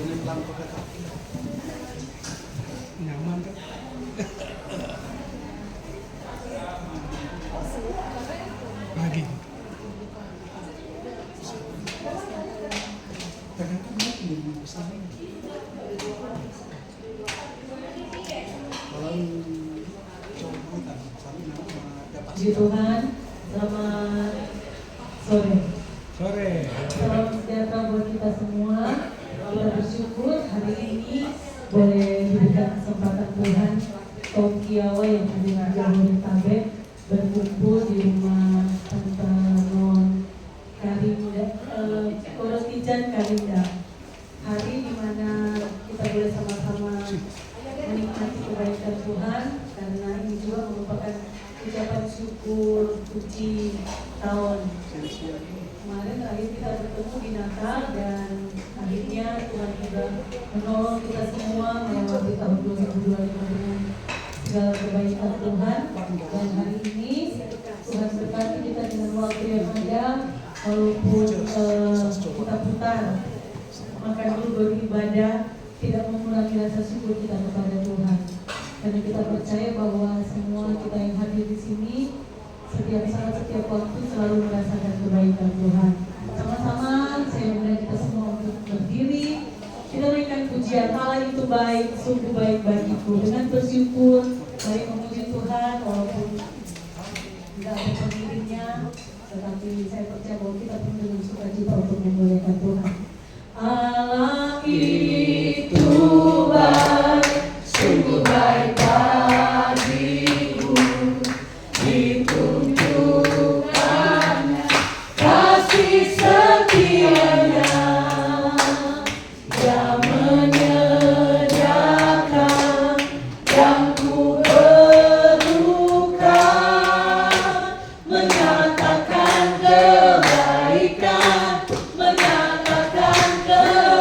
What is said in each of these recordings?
Nyaman kan? Lagi. Puji Tuhan, selamat sore. Salam sejahtera buat kita semua. Kita bersyukur hari ini boleh diberikan kesempatan Tuhan kaum Kiawa yang ada di Jabodetabek berkumpul di rumah Tante Non Karinda, Korotijan Karinda. Hari di mana kita boleh sama-sama menikmati kebaikan Tuhan, karena ini juga merupakan ucapan syukur puji tahun. Kemarin terakhir kita bertemu di Natal dan akhirnya Tuhan juga menolong kita semua melewati tahun 2025 dengan segala kebaikan Tuhan. Dan hari ini Tuhan berkati kita dengan waktu yang ada, walaupun kita putar makan dulu beribadah, tidak mengurangi rasa syukur kita kepada Tuhan. Karena kita percaya bahwa semua kita yang hadir di sini setiap saat, setiap waktu selalu merasakan kebaikan Tuhan. Sama-sama saya mengajak kita semua untuk berdiri. Kita naikkan pujian, Allah itu baik, sungguh baik bagiku. Dengan bersyukur, mari memuji Tuhan walaupun tidak ada pengiringnya, tetapi saya percaya bahwa kita pun dengan sukacita untuk memuliakan Tuhan. Allah itu baik, sungguh baik bagiku, ditunjukkannya kasih setianya, Dia menyediakan yang ku perlukan, menyatakan kebaikan, menyatakan kebaikan.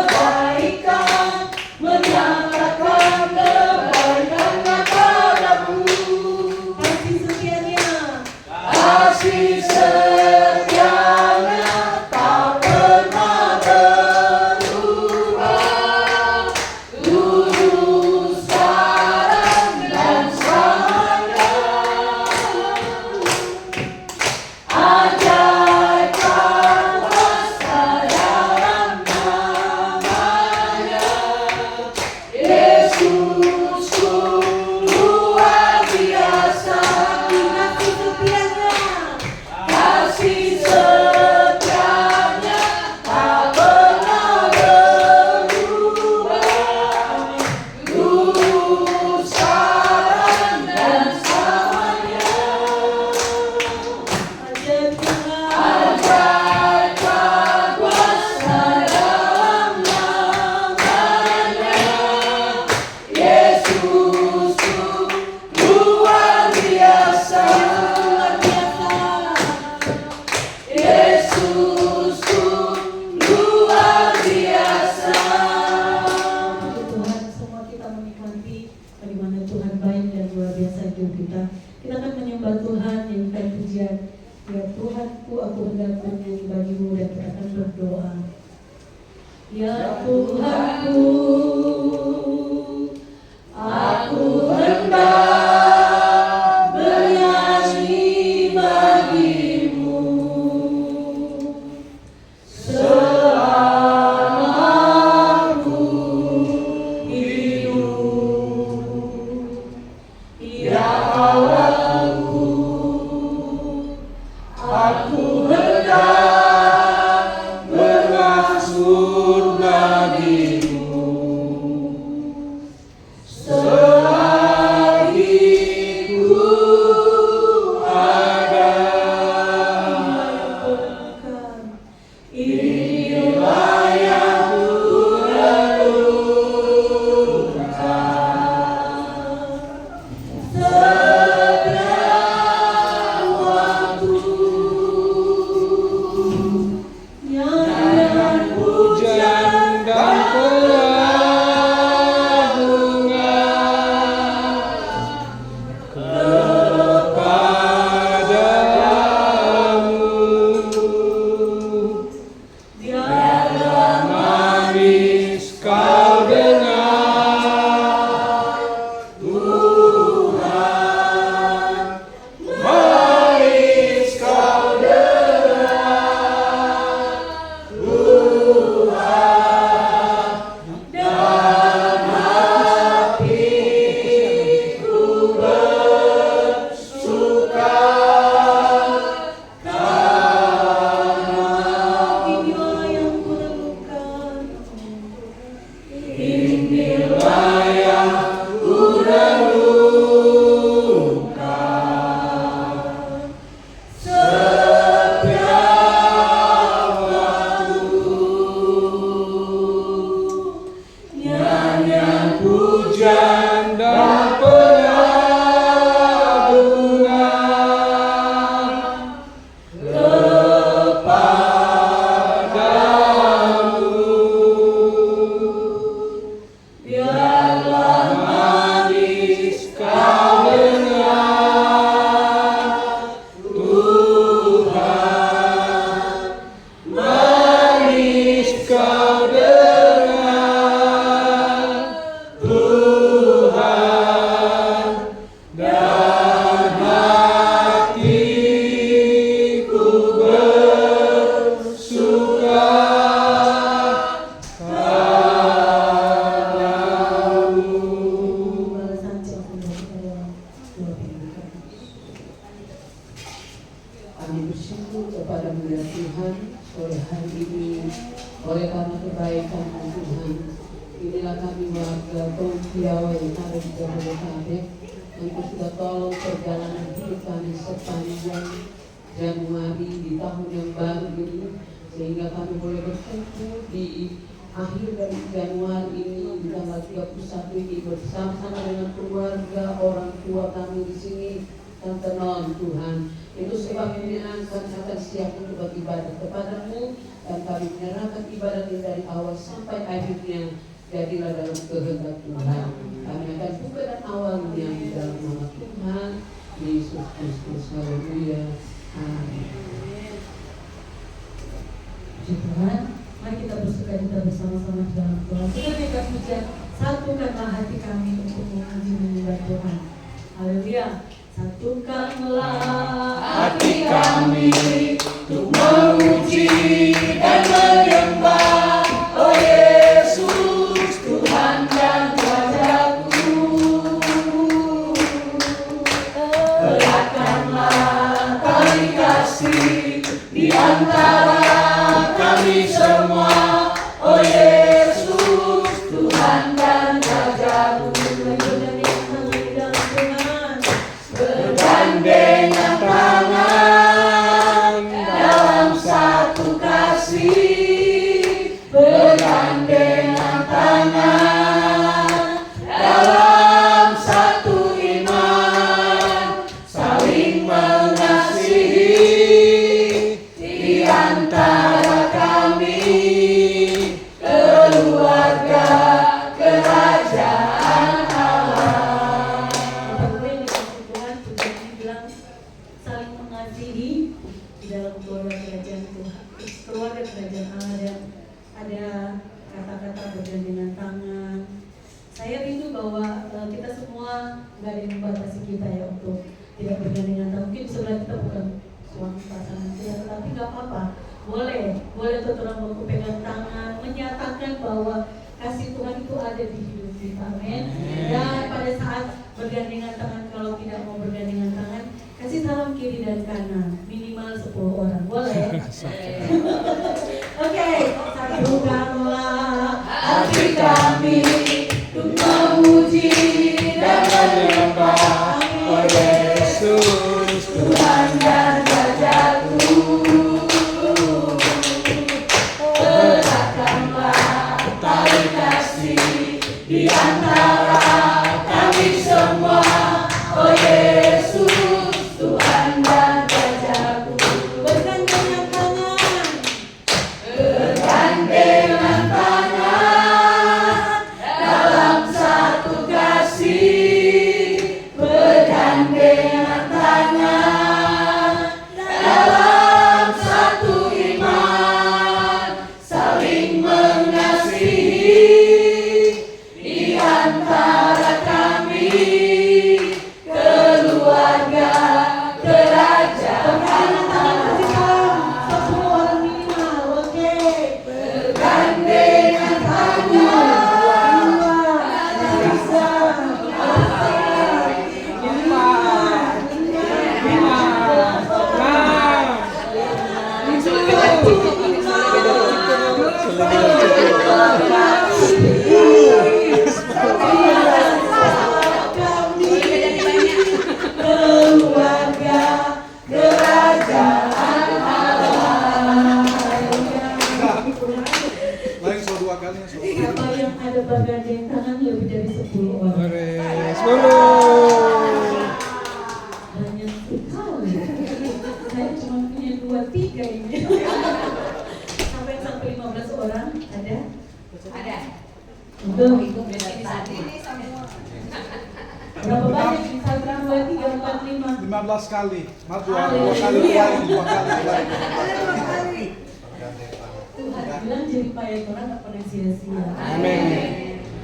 inilah yang ku renungkan setiap waktu. Nyanyian pujian dan pengagungan kepadamu. Biarlah manis kau dengar, Tuhan, manis kau dengar, Tuhan, dan hatiku bersuka padamu. Kami bersyukur kepada-Mu ya Tuhan, sore hari ini oleh karena kebaikan-Mu Tuhan. Inilah kami warga Tongkiawa yang ada di Jabodetabek, Engkau sudah tolong perjalanan hidup kami sepanjang Januari di tahun yang baru ini, sehingga kami boleh berkumpul di akhir dari Januari ini di tanggal 31 ini bersama-sama dengan keluarga, orang tua kami di sini, Tante Non Tuhan. Itu sebab ini akan siap untuk beribadah kepada-Mu, dan kami menyerahkan ibadah ini dari awal sampai akhirnya. Jadilah dalam kehendak Tuhan. Kami akan buka dan awalnya di dalam nama Tuhan Yesus Kristus. Haleluya. Amin. Puji Tuhan, mari kita bersukacita bersama-sama di dalam Tuhan. Kita berikan pujian, satukanlah hati kami untuk memuji menyembah Tuhan. Haleluya. Satukanlah Hati kami untuk memuji dan menyembah, oh Yesus, Tuhan dan Rajaku. Eratkanlah tali kasih di antara kami semua, oh Yesus, Tuhan dan Rajaku. Bergandengan tangan dalam satu kasih, bergandengan tangan dalam satu iman, saling mengasihi di antara kami, keluarga kerajaan Allah. saling mengasihi di dalam keluarga kerajaan Tuhan, keluarga kerajaan Allah, dan ada kata-kata bergandengan tangan. Saya rindu bahwa kita semua nggak ada yang membatasi kita ya untuk tidak bergandengan tangan. Mungkin sebelah kita bukan suami pasangan kita, tetapi nggak apa-apa. Boleh tuh orang mau pegang tangan, menyatakan bahwa kasih Tuhan itu ada di hidup kita, amin. Dan pada saat bergandengan tangan, kalau tidak mau bergandengan tangan, kasih salam kiri dan kanan, minimal 10 orang, boleh? Oke, satukanlah Hati kami untuk memuji dan menyembah, oh Yesus, Tuhan dan Rajaku. Eratkanlah tali kasih di antara kami semua, oh Yesus, Tuhan dan Rajaku. bergandengan tangan, Bergandengan tangan bergandeng tangan lebih dari 10 orang. Sore. 10. Banyak sekali. Saya cuma punya 2-3 ini. Sampai 15 orang ada? Ada. Belum. Ini semua. Berapa banyak Instagram 2, 3, 4, 5? 15 kali. Maaf dua Haleluya. kali keluarin, 2 kali. Tuhan bilang jadi payah orang gak pernah sia-sia. Amin.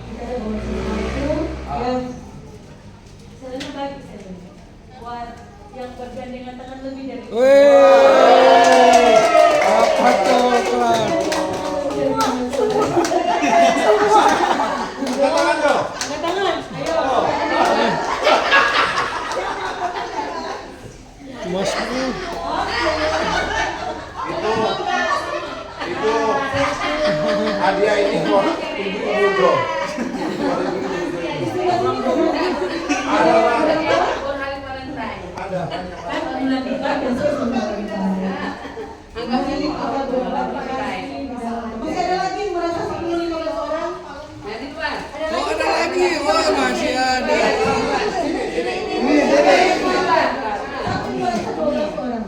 Kita ada bawa sesuatu yang Selena bagi Selena. Buat yang bergandengan tangan lebih dari Wih. Apa coklat? Angkat tangan dong. Angkat tangan, ayo. Cuma 10. Itu hadiah ini buat ibu-ibu dong. Ada Kan bulan depan besok sudah Valentine. Anggapnya di bawah Masih ada lagi merasa 10-15 orang? Jadi Tuan. Oh ada lagi, wah masih ada. Satu merasa 12 orang.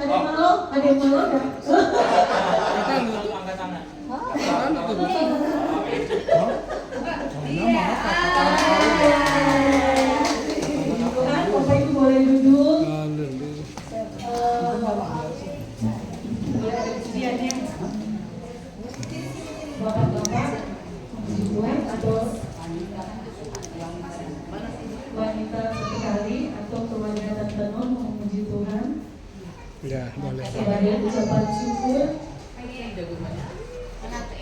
Ada yang malu? Ada yang malu? Kan, Bapak Ibu boleh duduk. Boleh ada kesediaannya. Bapak-bapak, ibu atau wanita sekali atau keluarga Tante Non memuji Tuhan Ya, boleh. sebagai ucapan syukur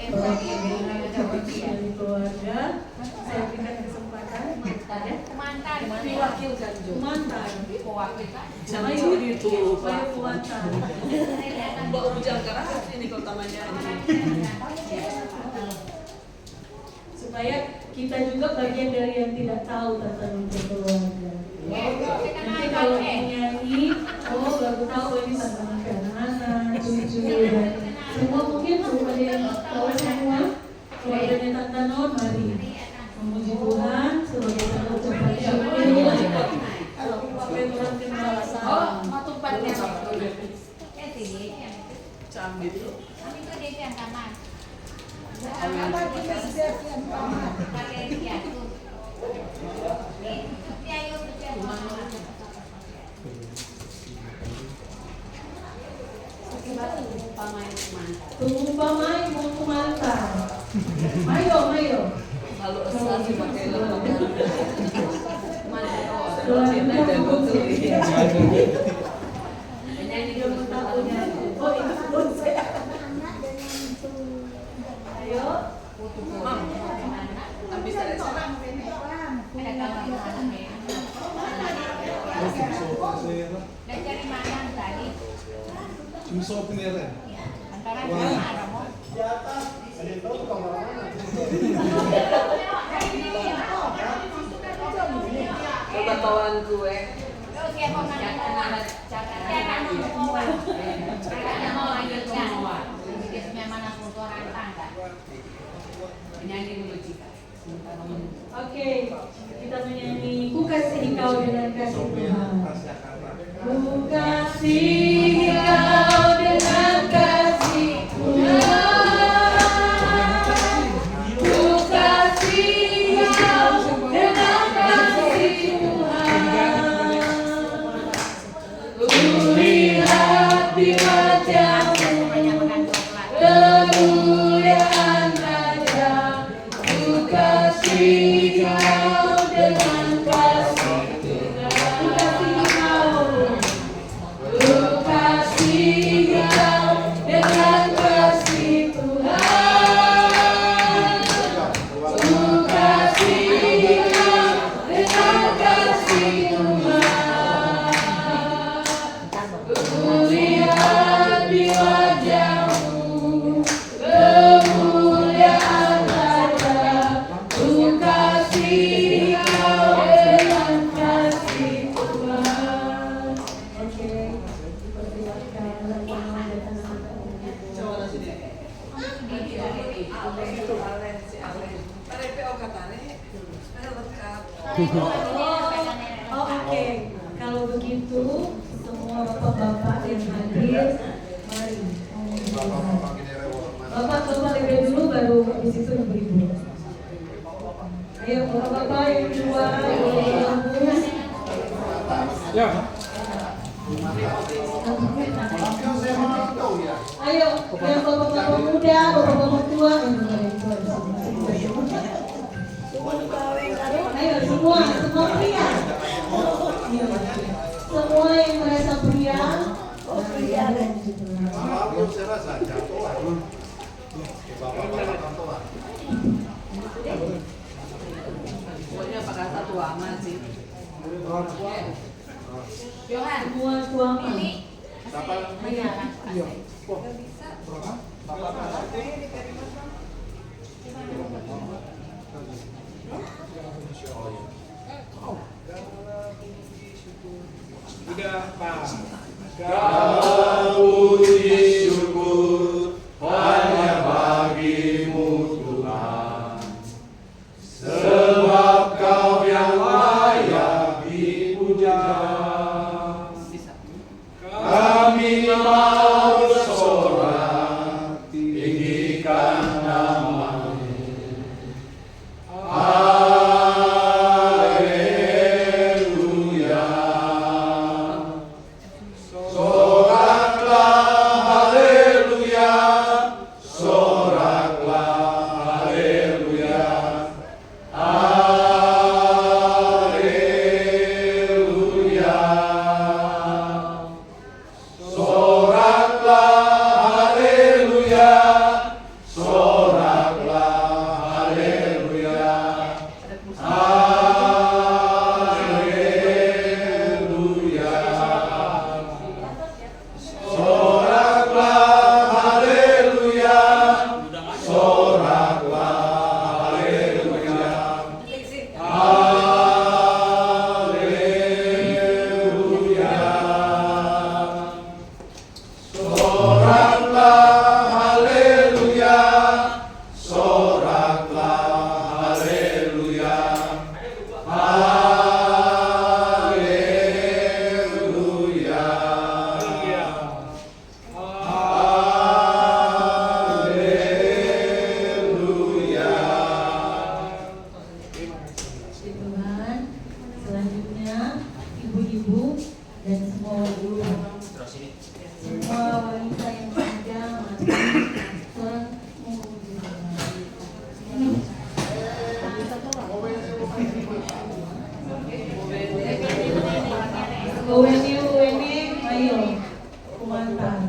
ucapan dari keluarga. Saya berikan kesempatan Mantan. mantan Jangan Ayo, itu. ayo mantan. Mbak ujang keras ini utamanya. Supaya kita juga bagian dari yang tidak tahu tentang keluarga. Nanti kalau menyanyi, oh baru tahu ini tentang anak-anak, cucu dan semua mungkin belum ada yang tahu semua. Keluarganya Tante Non, mari memuji Tuhan sebagai tanda ucapan syukur. Supaya orang kenal Oh, mau tumpatnya. Camit tuh. Tunggu pamai mau ke mantan. Mayo. Lalu asal pakai lalu. Penyanyi dia mau tahu nyanyi. Oh itu pun saya. Ayo. Habis dari sana. Dan cari makan tadi Cuma sopin ya, Ren. antara Wah. mana mau Di atas. Ada yang tahu kamar mana? Pengetahuan gue. terus ya mau jangan mau lanjutkan bisnisnya mana kultur rantang kan Penyanyi dulu Cika. Oke, kita menyanyi Ku kasih kau dengan kasih Tuhan. Ku kasih kau dengan kasih Tuhan. Ku kasih kau dengan kasih Tuhan. Ku lihat di wajahmu kemuliaan Raja. Ku kasih kau dengan kasih Tuhan. Ku kasih kau. Ku Oh, oke. Kalau begitu, semua bapak-bapak yang hadir, mari. Bapak lebih dulu, baru habis itu ibu-ibu. Ayo, bapak-bapak yang kedua, Ya. ayo, yang bapak-bapak muda, bapak-bapak tua, ayo semua pria. Semua yang merasa pria. Saya rasa jatuh lah. Bapak-bapak tua. Pokoknya pakai satu aman sih. Johan, Semua tua. ini Siapa? Udah, Pak. Puji syukur hanya bagimu Tuhan, sebab Kau yang layak dipuja. Kami mau bersorak, tinggikan nama-Mu. Haleluya. Soraklah haleluya, soraklah haleluya, haleluya. Soraklah haleluya, soraklah haleluya, haleluya. Soraklah haleluya, soraklah haleluya, haleluya. Soraklah haleluya, soraklah haleluya, haleluya. Haleluya. Tuhan, selanjutnya ibu-ibu dan semua guru, semua wanita yang ada mati memuji Tuhan. Uweni, ayo, kumantan.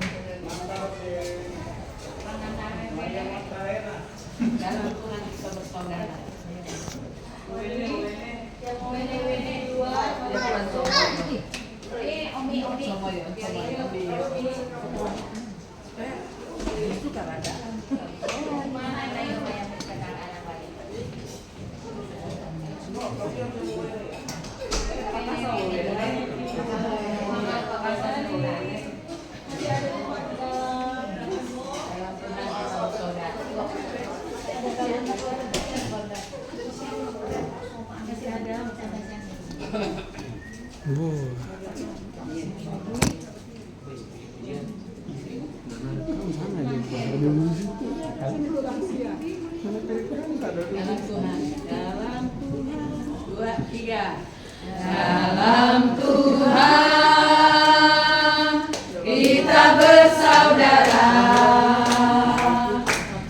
Dalam Tuhan kita bersaudara. Yang mau wene dua, Omi. Sama ya, suka ada. Mana ada yang kenal anak balik? Dalam Tuhan, dua, tiga. Dalam Tuhan kita bersaudara.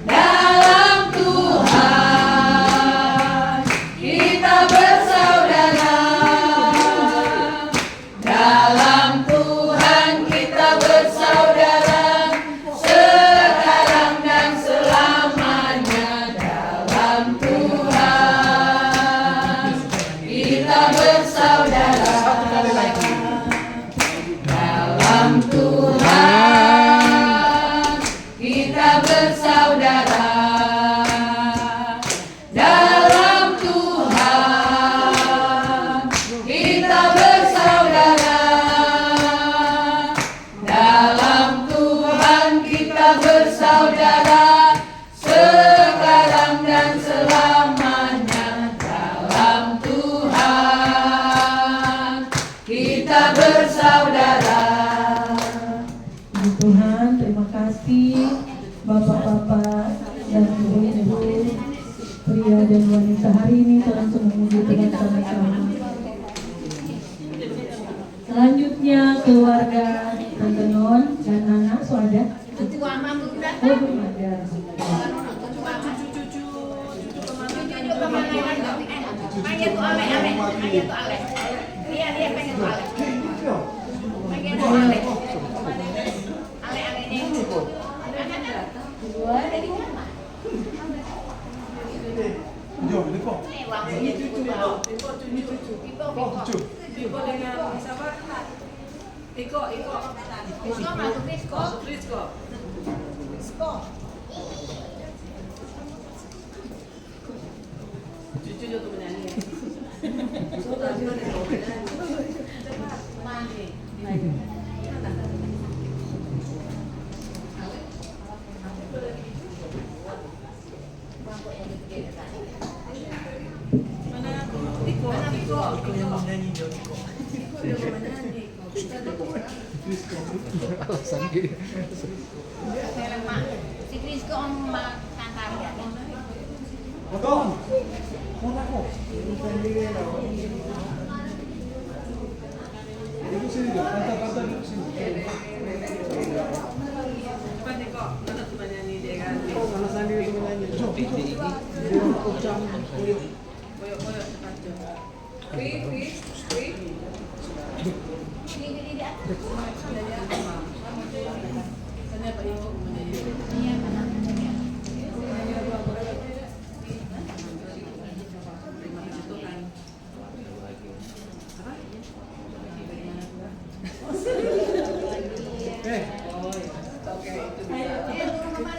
Dalam Tuhan kita bersaudara. Dalam Tuhan kita bersaudara. Sekarang dan selamanya. Dalam Tuhan kita bersaudara. Dalam Tuhan kasih Bapak-bapak dan Ibu-ibu, pria dan wanita hari ini Tuhan untuk memuji Tuhan sama-sama. Selanjutnya keluarga Tante Non dan anak ada? Oh, belum ada. Si Krisko om kantar ya.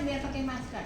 Biar pakai masker.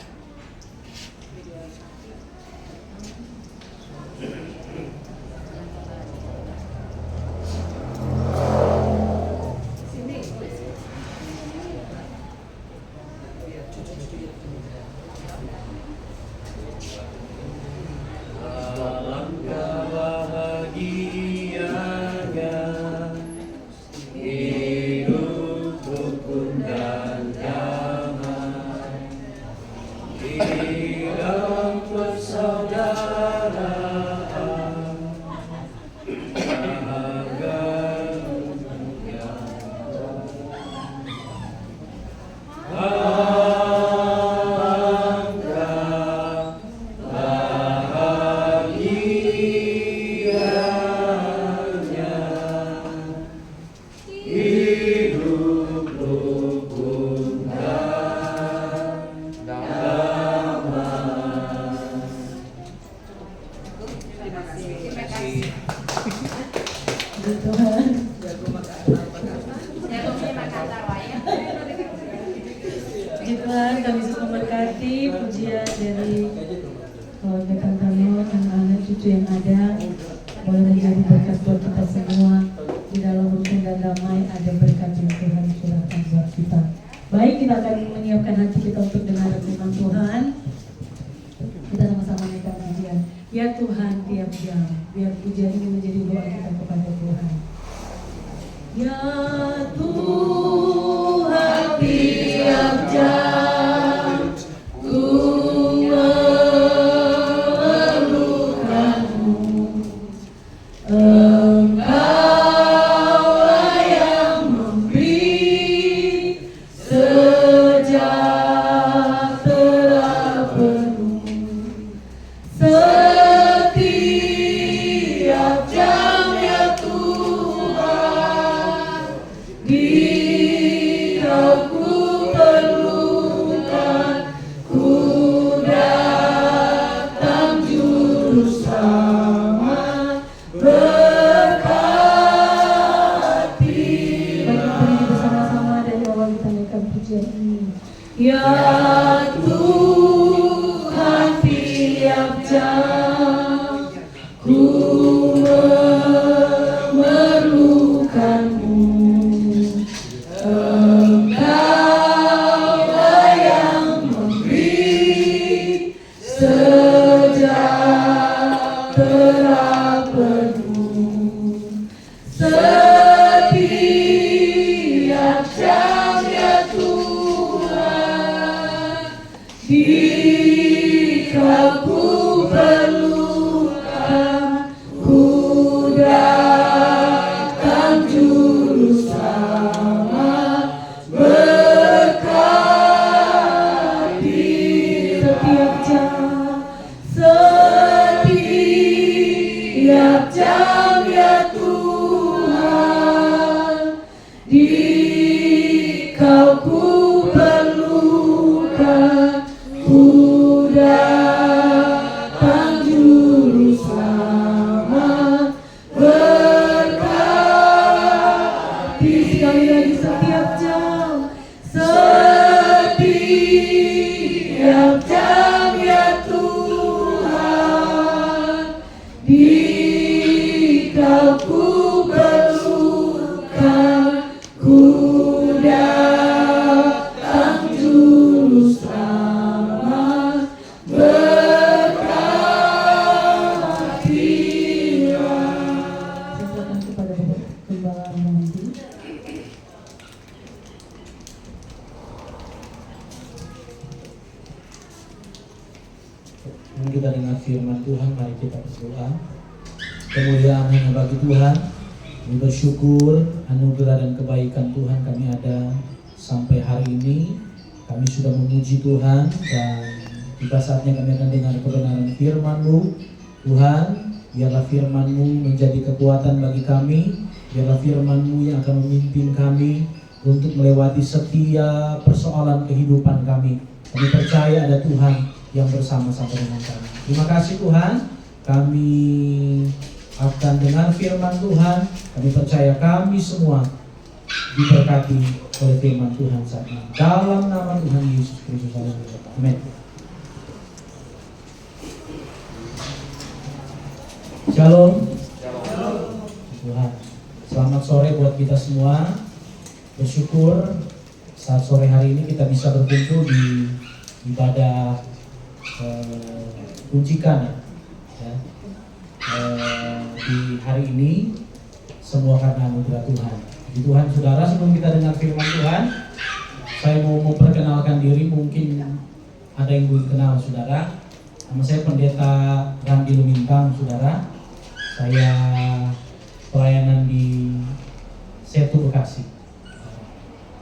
Tuhan, kami suka memberkati pujian dari keluarga Tante Non, anak-anak cucu yang ada, boleh menjadi berkat buat kita semua. Di dalam rukun dan damai ada berkat yang Tuhan curahkan buat kita. Baik, kita akan menyiapkan hati kita untuk dengar firman Tuhan. Kita sama-sama naikkan pujian. Ya Tuhan, tiap jam, biar pujian ini menjadi doa kita kepada Tuhan. Ya Tuhan, tiap jam ku memerlukanmu, Engkaulah yang memberi sejahtera penuh. Setiap jam ya Tuhan, bila ku perlukan, ku datang juru selamat berkati. Mari kita bersama-sama dari awal kita naikkan pujian ini. Ya Tuhan, tiap jam ku memerlukanmu, Engkaulah yang memberi sejahtera penuh. Setiap jam ya Tuhan, Jika ku perlukan, ku datang juru selamat berkati setiap jam. Setiap jam ya Tuhan, Dikau ku perlukan, ku datang juru selamat berkati. Sekali lagi, setiap jam. Setiap jam ya Tuhan, Dikau ku perlukan, ku datang juru selamat berkati. Saya serahkan kepada Bapak Gembala Romanti. Kita dengar firman Tuhan, mari kita berdoa. Kemuliaan hanya bagi Tuhan. Kami bersyukur anugerah dan kebaikan Tuhan kami ada sampai hari ini. Kami sudah memuji Tuhan dan tiba saatnya kami akan dengar kebenaran firman-Mu. Tuhan, biarlah firman-Mu menjadi kekuatan bagi kami. Biarlah firman-Mu yang akan memimpin kami untuk melewati setiap persoalan kehidupan kami. Kami percaya ada Tuhan yang bersama-sama dengan kami. Terima kasih Tuhan, kami akan dengar firman Tuhan. Kami percaya kami semua diberkati oleh firman Tuhan saat ini. Dalam nama Tuhan Yesus Kristus. Amin. Shalom. Tuhan, selamat sore buat kita semua. Bersyukur saat sore hari ini kita bisa berkumpul di ibadah kuncikan ya. Di hari ini semua karena anugerah Tuhan. Puji Tuhan saudara, sebelum kita dengar firman Tuhan, saya mau memperkenalkan diri. Mungkin ada yang belum kenal saudara. Nama saya Pendeta Randi Lumintang saudara. Saya pelayanan di Setu Bekasi.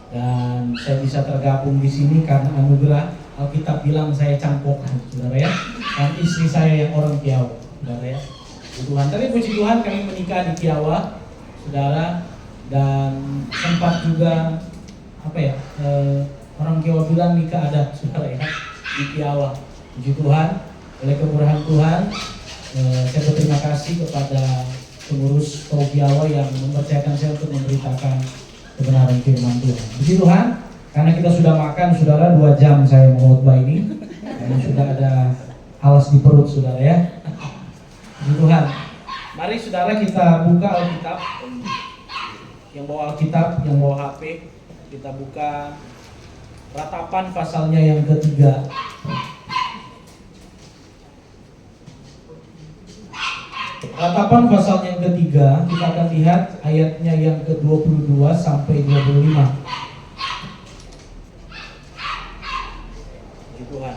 Dan saya bisa tergabung di sini karena anugerah. Alkitab bilang saya cangkokan, saudara ya. Dan istri saya yang orang Tiawa, saudara ya. Puji Tuhan. Tapi puji Tuhan kami menikah di Tiawa, saudara. Dan sempat juga orang Tiawa bilang nikah adat, saudara ya, di Tiawa. Puji Tuhan. Oleh kemurahan Tuhan, saya berterima kasih kepada pengurus Tiawa yang mempercayakan saya untuk memberitakan kebenaran firman Tuhan. Puji Tuhan. Karena kita sudah makan, saudara, 2 jam saya mengkhotbah ini. Karena sudah ada alas di perut, saudara ya. Puji Tuhan. Mari saudara kita buka Alkitab. Yang bawa Alkitab, yang bawa HP, kita buka Ratapan pasalnya yang ketiga. Ratapan pasal yang ketiga, kita akan lihat ayatnya yang ke-22 sampai 25. Tuhan.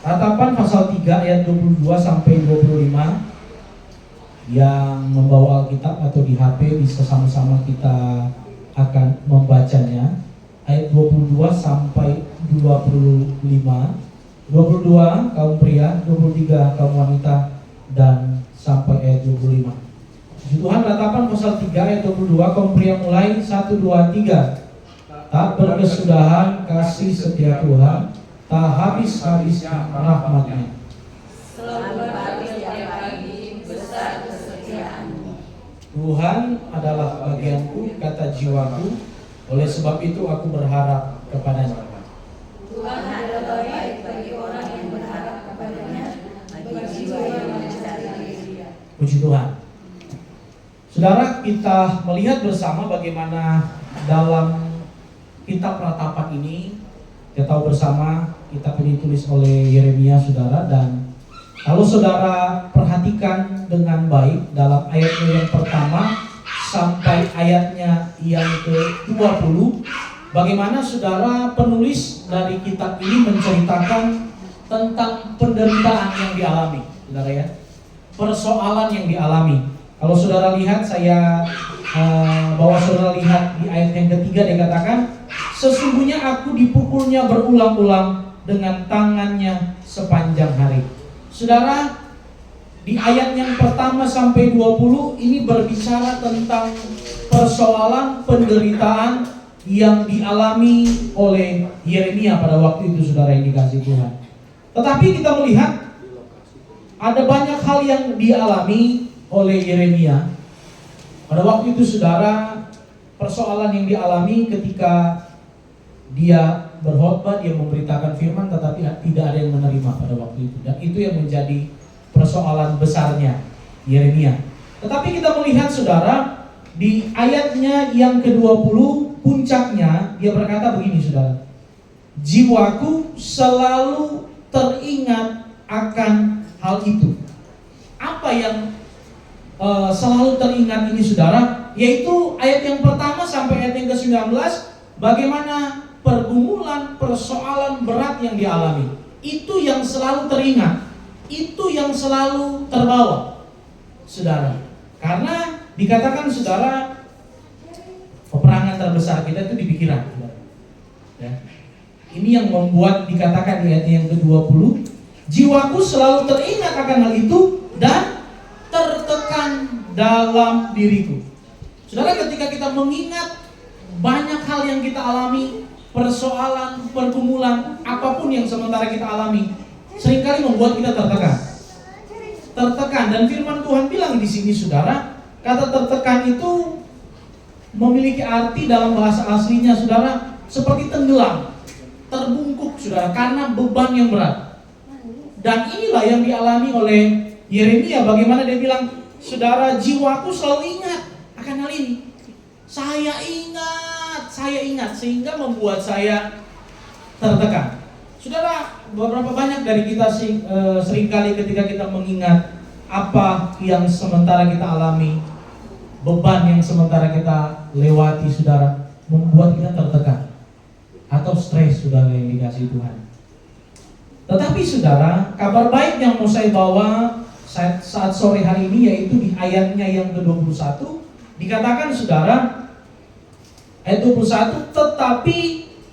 Ratapan pasal 3 ayat 22 sampai 25. Yang membawa Alkitab atau di HP bisa sama-sama kita akan membacanya. Ayat 22 sampai 25. 22 kaum pria, 23 kaum wanita, dan sampai ayat 25. Puji Tuhan. Ratapan pasal 3 ayat 22, kaum pria mulai 1, 2, 3. Tak berkesudahan kasih setia Tuhan, tak habis-habisnya rahmat-Nya. Selalu pagi setiap pagi besar kesetiaan-Mu. Tuhan adalah bagianku, kata jiwaku, oleh sebab itu aku berharap kepada-Nya. Tuhan adalah baik bagi orang yang berharap kepada-Nya, bagi jiwa yang mencari Dia. Puji Tuhan. Saudara, kita melihat bersama bagaimana dalam kitab Ratapan ini, kita tahu bersama kitab ini ditulis oleh Yeremia, saudara. Dan kalau saudara perhatikan dengan baik dalam ayatnya yang pertama sampai ayatnya yang ke-20, bagaimana saudara penulis dari kitab ini menceritakan tentang penderitaan yang dialami, saudara ya, persoalan yang dialami. Kalau saudara lihat, saya bawa saudara lihat di ayat yang ketiga, dikatakan, sesungguhnya aku dipukulnya berulang-ulang dengan tangannya sepanjang hari. Saudara, di ayat yang pertama sampai 20 ini berbicara tentang persoalan penderitaan yang dialami oleh Yeremia pada waktu itu, saudara yang dikasihi Tuhan. Tetapi kita melihat ada banyak hal yang dialami oleh Yeremia pada waktu itu, saudara. Persoalan yang dialami ketika dia berkhotbah, dia memberitakan firman, tetapi tidak ada yang menerima pada waktu itu. Dan itu yang menjadi persoalan besarnya Yeremia. Tetapi kita melihat, saudara, di ayatnya yang ke-20, puncaknya dia berkata begini, saudara. Jiwaku selalu teringat akan hal itu. Apa yang selalu teringat ini, saudara? Yaitu ayat yang pertama sampai ayat yang ke-19, bagaimana pergumulan, persoalan berat yang dialami. Itu yang selalu teringat, itu yang selalu terbawa, saudara. Karena dikatakan, saudara, peperangan terbesar kita itu di pikiran, saudara. Ya. Ini yang membuat dikatakan di ayat yang ke-20, jiwaku selalu teringat akan hal itu dan tertekan dalam diriku. Saudara, ketika kita mengingat banyak hal yang kita alami, persoalan, pergumulan, apapun yang sementara kita alami, seringkali membuat kita tertekan. Tertekan, dan firman Tuhan bilang di sini, saudara, kata tertekan itu memiliki arti dalam bahasa aslinya, saudara, seperti tenggelam, terbungkuk, saudara, karena beban yang berat. Dan inilah yang dialami oleh Yeremia. Bagaimana dia bilang, saudara, jiwaku selalu ingat akan hal ini. Saya ingat, sehingga membuat saya tertekan. Saudara, beberapa banyak dari kita seringkali ketika kita mengingat apa yang sementara kita alami, beban yang sementara kita lewati, saudara, membuat kita tertekan atau stres, saudara yang dikasihi Tuhan. Tetapi, saudara, kabar baik yang mau saya bawa saat sore hari ini, yaitu di ayatnya yang ke-21, dikatakan, saudara, ayat 21, tetapi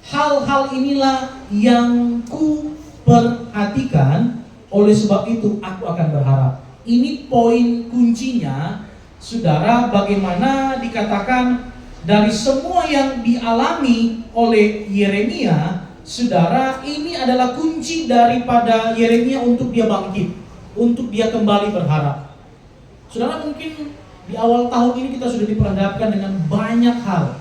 hal-hal inilah yang ku perhatikan, oleh sebab itu aku akan berharap. Ini poin kuncinya, saudara, bagaimana dikatakan dari semua yang dialami oleh Yeremia, saudara, ini adalah kunci daripada Yeremia untuk dia bangkit, untuk dia kembali berharap. Saudara, mungkin di awal tahun ini kita sudah diperhadapkan dengan banyak hal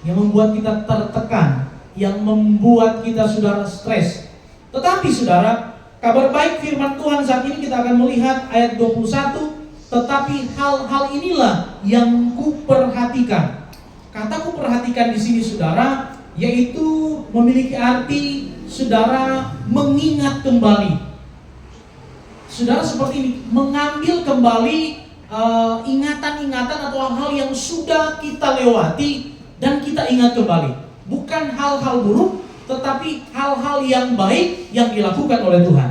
yang membuat kita tertekan, yang membuat kita, saudara, stres. Tetapi, saudara, kabar baik firman Tuhan saat ini kita akan melihat ayat 21, tetapi hal-hal inilah yang kuperhatikan. Kata kuperhatikan di sini, saudara, yaitu memiliki arti, saudara, mengingat kembali. Saudara, seperti ini, mengambil kembali ingatan-ingatan atau hal-hal yang sudah kita lewati dan kita ingat kembali. Bukan hal-hal buruk, tetapi hal-hal yang baik yang dilakukan oleh Tuhan.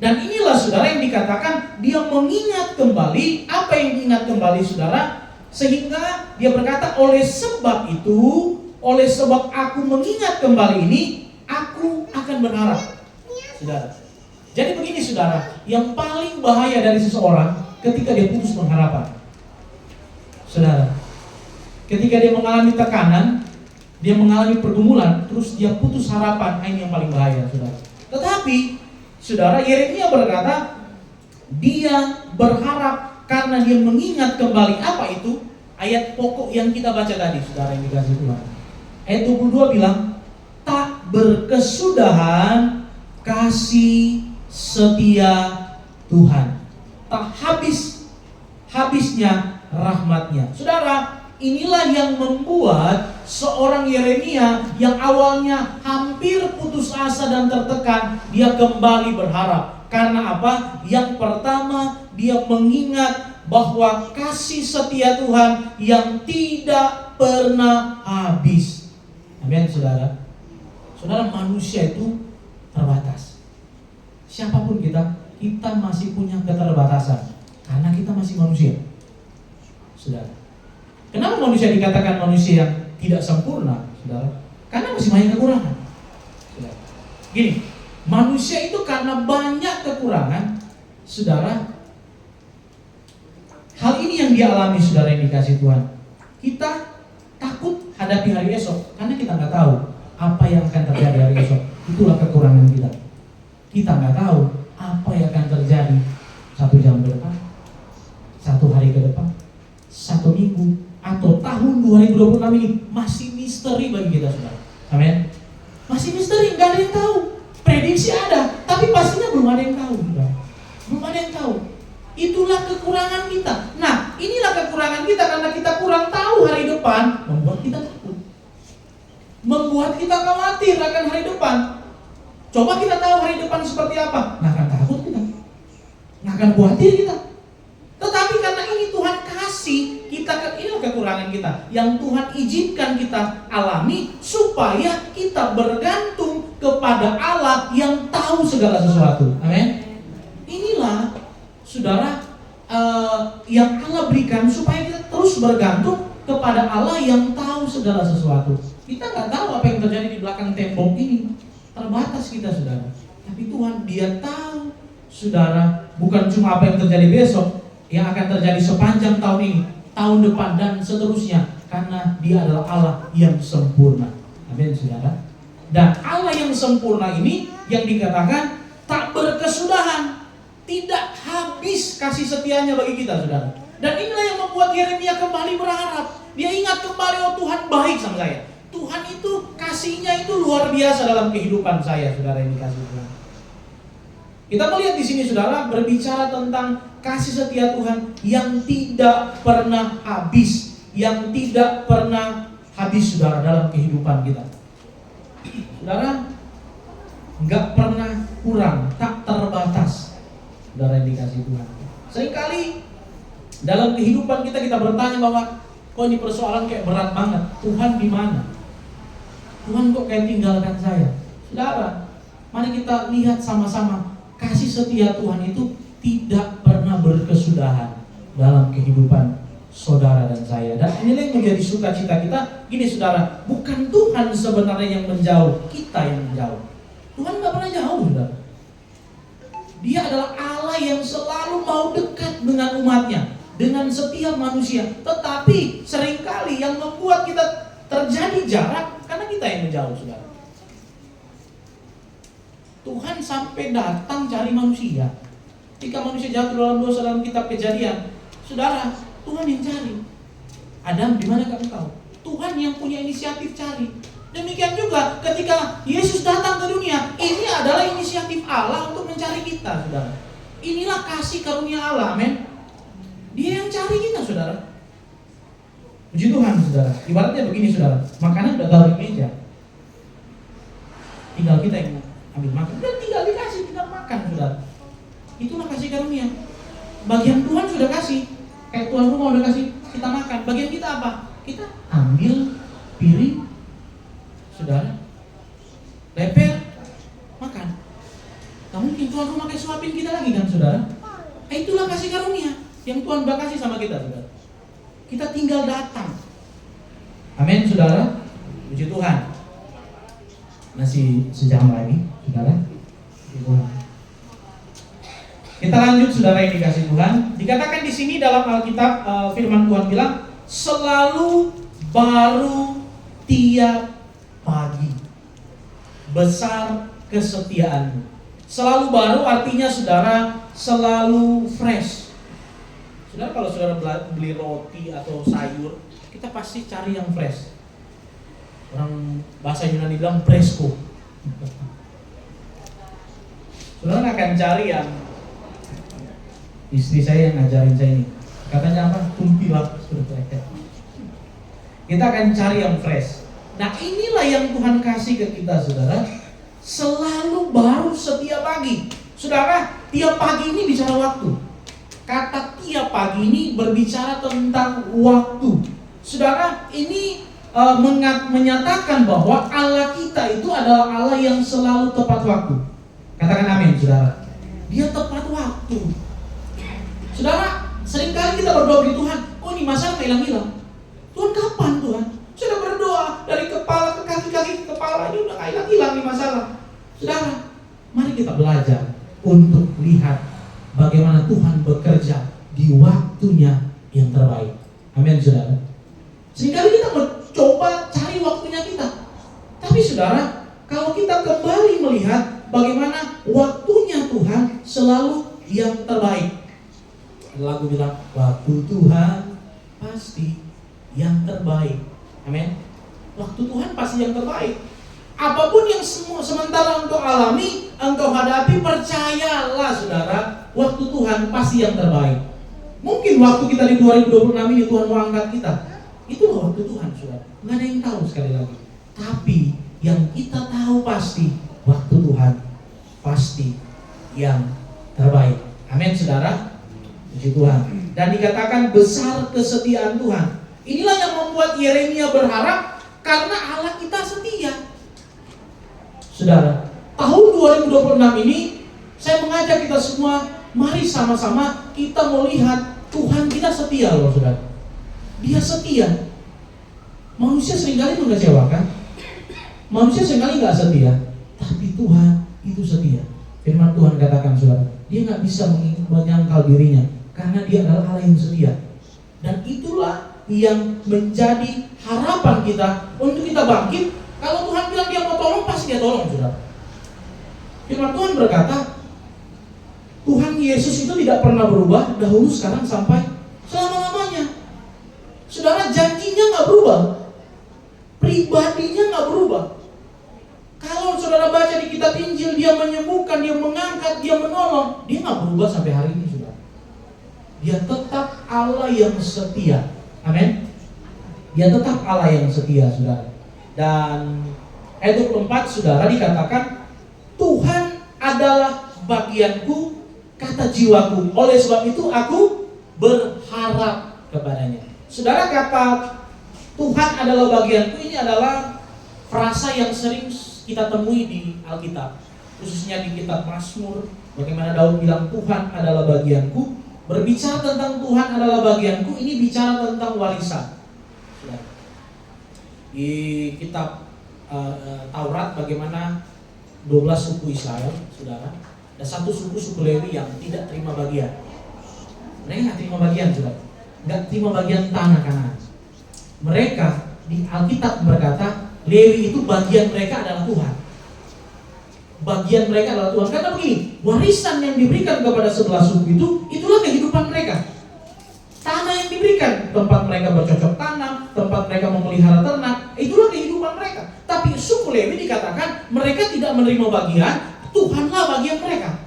Dan inilah, saudara, yang dikatakan dia mengingat kembali. Apa yang diingat kembali, saudara? Sehingga dia berkata, oleh sebab itu, oleh sebab aku mengingat kembali ini, aku akan berharap. Saudara, jadi begini, saudara, yang paling bahaya dari seseorang ketika dia putus pengharapan. Saudara, ketika dia mengalami tekanan, dia mengalami pergumulan, terus dia putus harapan, ini yang paling bahaya, saudara. Tetapi, saudara, Yeremia berkata, dia berharap karena dia mengingat kembali. Apa itu? Ayat pokok yang kita baca tadi, saudara yang dikasihi Tuhan. Ayat 22 bilang, tak berkesudahan kasih setia Tuhan, tak habisnya rahmatnya. Saudara, inilah yang membuat seorang Yeremia yang awalnya hampir putus asa dan tertekan, dia kembali berharap. Karena apa? Yang pertama, dia mengingat bahwa kasih setia Tuhan yang tidak pernah habis. Amin, saudara. Saudara, manusia itu terbatas. Siapapun kita masih punya keterbatasan karena kita masih manusia. Saudara, kenapa manusia dikatakan manusia yang tidak sempurna, saudara? Karena masih banyak kekurangan. Saudara, gini, manusia itu karena banyak kekurangan, saudara. Hal ini yang dialami, saudara, yang dikasih Tuhan. Kita takut hadapi hari esok karena kita nggak tahu apa yang akan terjadi hari esok. Itulah kekurangan kita. Kita nggak tahu apa yang akan terjadi 1 jam ke depan, 1 hari ke depan, 1 minggu, atau tahun 2026 ini masih misteri bagi kita, saudara. Amin. Masih misteri, nggak ada yang tahu. Prediksi ada, tapi pastinya belum ada yang tahu, saudara. Belum ada yang tahu. Itulah kekurangan kita. Nah, inilah kekurangan kita karena kita kurang tahu hari depan, membuat kita takut, membuat kita khawatir akan hari depan. Coba kita tahu hari depan seperti apa, nggak akan takut kita, nggak akan khawatir kita. Tetapi karena ini Tuhan kasih kita, inilah kekurangan kita yang Tuhan izinkan kita alami supaya kita bergantung kepada Allah yang tahu segala sesuatu. Amin. Inilah, saudara, yang Allah berikan supaya kita terus bergantung kepada Allah yang tahu segala sesuatu. Kita nggak tahu apa yang terjadi di belakang tembok ini. Terbatas kita, saudara. Tapi Tuhan, Dia tahu, saudara, bukan cuma apa yang terjadi besok, yang akan terjadi sepanjang tahun ini, tahun depan, dan seterusnya. Karena Dia adalah Allah yang sempurna. Amin, saudara. Dan Allah yang sempurna ini yang dikatakan tak berkesudahan, tidak habis kasih setianya bagi kita, saudara. Dan inilah yang membuat Yeremia kembali berharap. Dia ingat kembali, oh Tuhan baik sama saya. Tuhan itu kasihnya itu luar biasa dalam kehidupan saya, saudara, yang dikasih Tuhan. Kita melihat di sini, saudara, berbicara tentang kasih setia Tuhan yang tidak pernah habis, yang tidak pernah habis, saudara, dalam kehidupan kita. Saudara, nggak pernah kurang, tak terbatas, saudara, yang dikasih Tuhan. Seringkali dalam kehidupan kita bertanya bahwa kok ini persoalan kayak berat banget, Tuhan di mana? Tuhan kok kayak tinggalkan saya? Saudara, mari kita lihat sama-sama, kasih setia Tuhan itu tidak pernah berkesudahan dalam kehidupan saudara dan saya. Dan inilah yang menjadi sukacita kita. Gini, saudara, bukan Tuhan sebenarnya yang menjauh, kita yang menjauh. Tuhan gak pernah jauh, saudara. Dia adalah Allah yang selalu mau dekat dengan umatnya, dengan setiap manusia. Tetapi seringkali yang membuat kita terjadi jarak karena kita yang menjauh, saudara. Tuhan sampai datang cari manusia. Ketika manusia jatuh dalam dosa dalam kitab Kejadian, saudara, Tuhan yang cari. Adam, di mana engkau? Tuhan yang punya inisiatif cari. Demikian juga ketika Yesus datang ke dunia, ini adalah inisiatif Allah untuk mencari kita, saudara. Inilah kasih karunia Allah, amin. Dia yang cari kita, saudara. Puji Tuhan, saudara. Ibaratnya begini, saudara, makanan udah taruh di meja, tinggal kita yang ambil makan, dan tinggal dikasih, tinggal makan, saudara. Itulah kasih karunia. Bagian Tuhan sudah kasih, kayak tuan rumah udah kasih kita makan. Bagian kita apa? Kita ambil piring, saudara, leper, makan. Gak mungkin tuan rumah kayak suapin kita lagi kan, saudara. Itulah kasih karunia yang Tuhan udah kasih sama kita, saudara. Kita tinggal datang. Amin, saudara. Puji Tuhan. Masih sejam lagi, saudara. Puji Tuhan. Kita lanjut, saudara, yang dikasih Tuhan. Dikatakan di sini dalam Alkitab, firman Tuhan bilang, selalu baru tiap pagi, besar kesetiaanmu. Selalu baru artinya, saudara, selalu fresh. Saudara, kalau saudara beli roti atau sayur, kita pasti cari yang fresh. Orang bahasa Yunani bilang fresco. Saudara akan cari yang, istri saya yang ngajarin saya ini, katanya apa? Tumpilah. Kita akan cari yang fresh. Nah, inilah yang Tuhan kasih ke kita, saudara. Selalu baru setiap pagi. Saudara, tiap pagi ini bicara waktu. Kata tiap pagi ini berbicara tentang waktu. Saudara, ini menyatakan bahwa Allah kita itu adalah Allah yang selalu tepat waktu. Katakan amin, saudara. Dia tepat waktu. Saudara, seringkali kita berdoa di Tuhan, kok ini masalah hilang-hilang. Tuhan kapan Tuhan? Sudah berdoa dari kepala ke kaki ke kepala, ini udah hilang-hilang nih masalah. Saudara, mari kita belajar untuk lihat bagaimana Tuhan bekerja di waktunya yang terbaik. Amin, saudara. Seringkali kita mencoba cari waktunya kita. Tapi saudara, kalau kita kembali melihat bagaimana waktunya Tuhan selalu yang terbaik. Lagu bilang, waktu Tuhan pasti yang terbaik. Amin. Waktu Tuhan pasti yang terbaik. Apapun yang sementara engkau alami, engkau hadapi, percayalah saudara, waktu Tuhan pasti yang terbaik. Mungkin waktu kita di 2026 ini Tuhan mau angkat kita. Itulah waktu Tuhan, saudara. Nggak ada yang tahu sekali lagi. Tapi yang kita tahu pasti, waktu Tuhan pasti yang terbaik. Amin, saudara. Puji Tuhan. Dan dikatakan besar kesetiaan Tuhan. Inilah yang membuat Yeremia berharap karena Allah kita setia. Saudara, tahun 2026 ini saya mengajak kita semua, mari sama-sama kita melihat Tuhan kita setia loh, saudara. Dia setia. Manusia seringkali mengecewakan, manusia seringkali nggak setia, tapi Tuhan itu setia. Firman Tuhan katakan, saudara, dia nggak bisa menyangkal dirinya karena dia adalah Allah yang setia. Dan itulah yang menjadi harapan kita untuk kita bangkit. Kalau Tuhan bilang dia mau tolong, pasti dia tolong, saudara. Firman Tuhan berkata, Tuhan Yesus itu tidak pernah berubah, dahulu, sekarang, sampai selama-lamanya. Saudara, janjinya nggak berubah, pribadinya nggak berubah. Kalau saudara baca di kitab Injil, dia menyembuhkan, dia mengangkat, dia menolong, dia nggak berubah sampai hari ini, saudara. Dia tetap Allah yang setia. Amin. Dia tetap Allah yang setia, saudara. Dan ayat 24, saudara, dikatakan Tuhan adalah bagianku, kata jiwaku, oleh sebab itu aku berharap kepadanya. Saudara, kata Tuhan adalah bagianku ini adalah frasa yang sering kita temui di Alkitab, khususnya di kitab Mazmur. Bagaimana Daud bilang Tuhan adalah bagianku. Berbicara tentang Tuhan adalah bagianku, ini bicara tentang warisan. Di kitab Taurat bagaimana 12 suku Israel, saudara, ada satu suku Lewi yang tidak terima bagian. Mereka nggak terima bagian, saudara, nggak terima bagian tanah Kanaan. Mereka di Alkitab berkata Lewi itu bagian mereka adalah Tuhan. Bagian mereka adalah Tuhan. Karena begini, warisan yang diberikan kepada 11 suku itu, itulah kehidupan mereka. Tanah yang diberikan, tempat mereka bercocok tanam, tempat mereka memelihara ternak, itulah kehidupan mereka. Tapi suku Lewi dikatakan mereka tidak menerima bagian, Tuhanlah bagian mereka.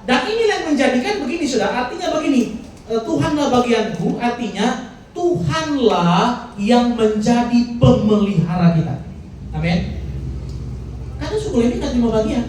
Dan inilah yang menjadikan begini, saudara. Artinya begini, Tuhanlah bagianku, artinya Tuhanlah yang menjadi pemelihara kita. Amin. Karena suku Lewi tidak terima bagian,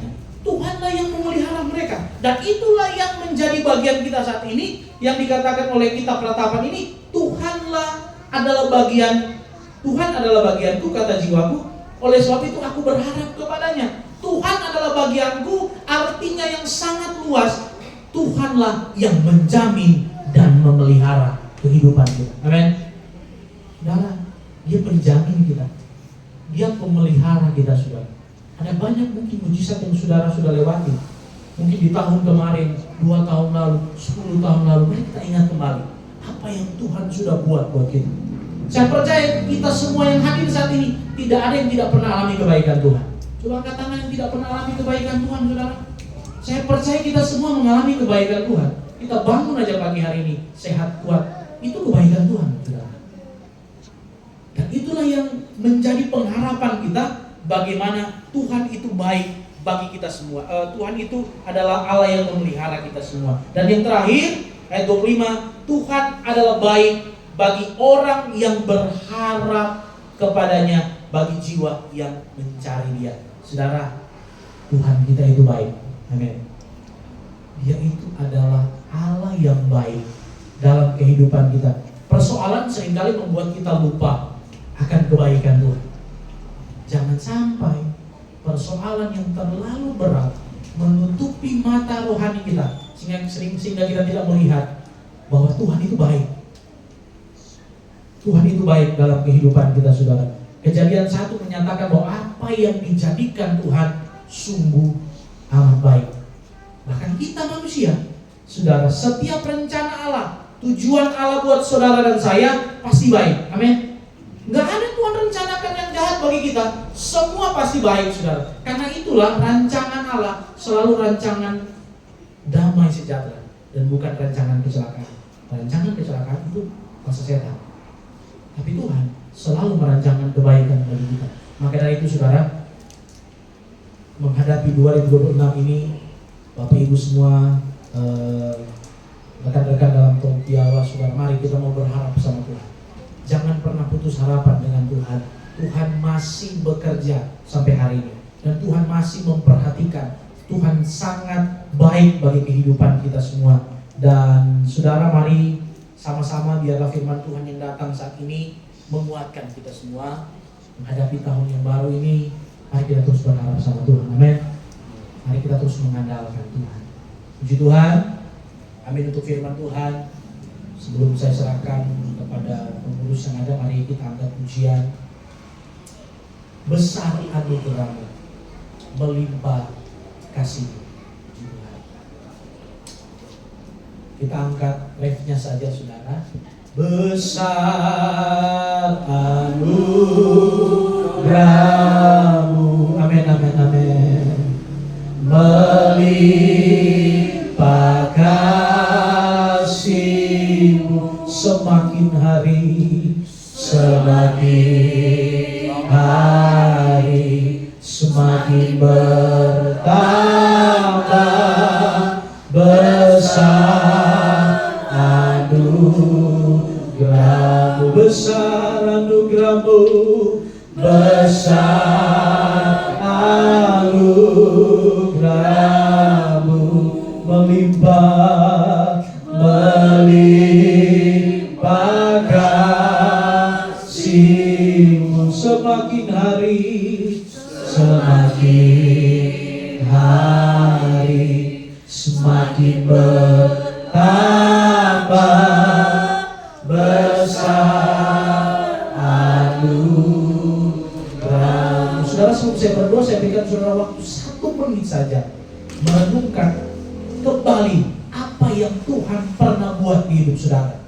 Tuhanlah yang memelihara mereka. Dan itulah yang menjadi bagian kita saat ini, yang dikatakan oleh kitab Ratapan ini, Tuhanlah adalah bagian, Tuhan adalah bagianku, kata jiwaku, oleh sebab itu aku berharap kepadanya. Tuhan adalah bagianku, artinya yang sangat luas. Tuhanlah yang menjamin dan memelihara kehidupan kita. Amin. Saudara, dia penjamin kita, dia pemelihara kita, saudara. Ada banyak mungkin mujizat yang saudara sudah lewati. Mungkin di tahun kemarin, 2 tahun lalu, 10 tahun lalu, mari kita ingat kembali apa yang Tuhan sudah buat kita. Saya percaya kita semua yang hadir saat ini, tidak ada yang tidak pernah alami kebaikan Tuhan. Coba angkat tangan yang tidak pernah alami kebaikan Tuhan, saudara. Saya percaya kita semua mengalami kebaikan Tuhan. Kita bangun aja pagi hari ini, sehat, kuat, itu kebaikan Tuhan, saudara. Dan itulah yang menjadi pengharapan kita, bagaimana Tuhan itu baik bagi kita semua. Tuhan itu adalah Allah yang memelihara kita semua. Dan yang terakhir, ayat 25, Tuhan adalah baik bagi orang yang berharap kepadanya, bagi jiwa yang mencari Dia. Saudara, Tuhan kita itu baik. Amin. Dia itu adalah Allah yang baik dalam kehidupan kita. Persoalan seringkali membuat kita lupa akan kebaikan Tuhan. Jangan sampai persoalan yang terlalu berat menutupi mata rohani kita sehingga kita tidak melihat bahwa Tuhan itu baik. Tuhan itu baik dalam kehidupan kita, saudara. Kejadian 1 menyatakan bahwa apa yang dijadikan Tuhan sungguh amat baik. Bahkan kita manusia, saudara, setiap rencana Allah, tujuan Allah buat saudara dan saya pasti baik. Amin. Nggak ada Tuhan rencanakan yang jahat bagi kita. Semua pasti baik, saudara. Karena itulah rancangan Allah selalu rancangan damai sejahtera dan bukan rancangan kecelakaan. Rancangan kecelakaan itu kuasa setan. Tapi Tuhan selalu merancangkan kebaikan bagi kita. Maka dari itu, saudara, menghadapi 2026 ini, Bapak Ibu semua, rekan-rekan dalam Tongpiawa, saudara, mari kita mau berharap sama Tuhan. Jangan pernah putus harapan dengan Tuhan. Tuhan masih bekerja sampai hari ini, dan Tuhan masih memperhatikan. Tuhan sangat baik bagi kehidupan kita semua. Dan saudara, mari sama-sama biarlah firman Tuhan yang datang saat ini menguatkan kita semua menghadapi tahun yang baru ini. Mari kita terus berharap sama Tuhan. Amin. Mari kita terus mengandalkan Tuhan. Puji Tuhan. Amin untuk firman Tuhan. Sebelum saya serahkan kepada pengurus yang ada, mari kita angkat pujian. Besar anugerah-Mu, melimpah kasih. Kita angkat refnya saja, saudara. Besar anugerah-Mu, amin, amin, amin, melimpah kasih-Mu, semakin hari semakin bertambah. Besar anugerah-Mu, besar anugerah-Mu, besar anugerah-Mu, melimpah kasih-Mu, semakin hari semakin bertambah. Besar anugerah-Mu. Saudara, sebelum saya berdoa, saya berikan saudara waktu 1 menit saja merenungkan kembali apa yang Tuhan pernah buat di hidup saudara,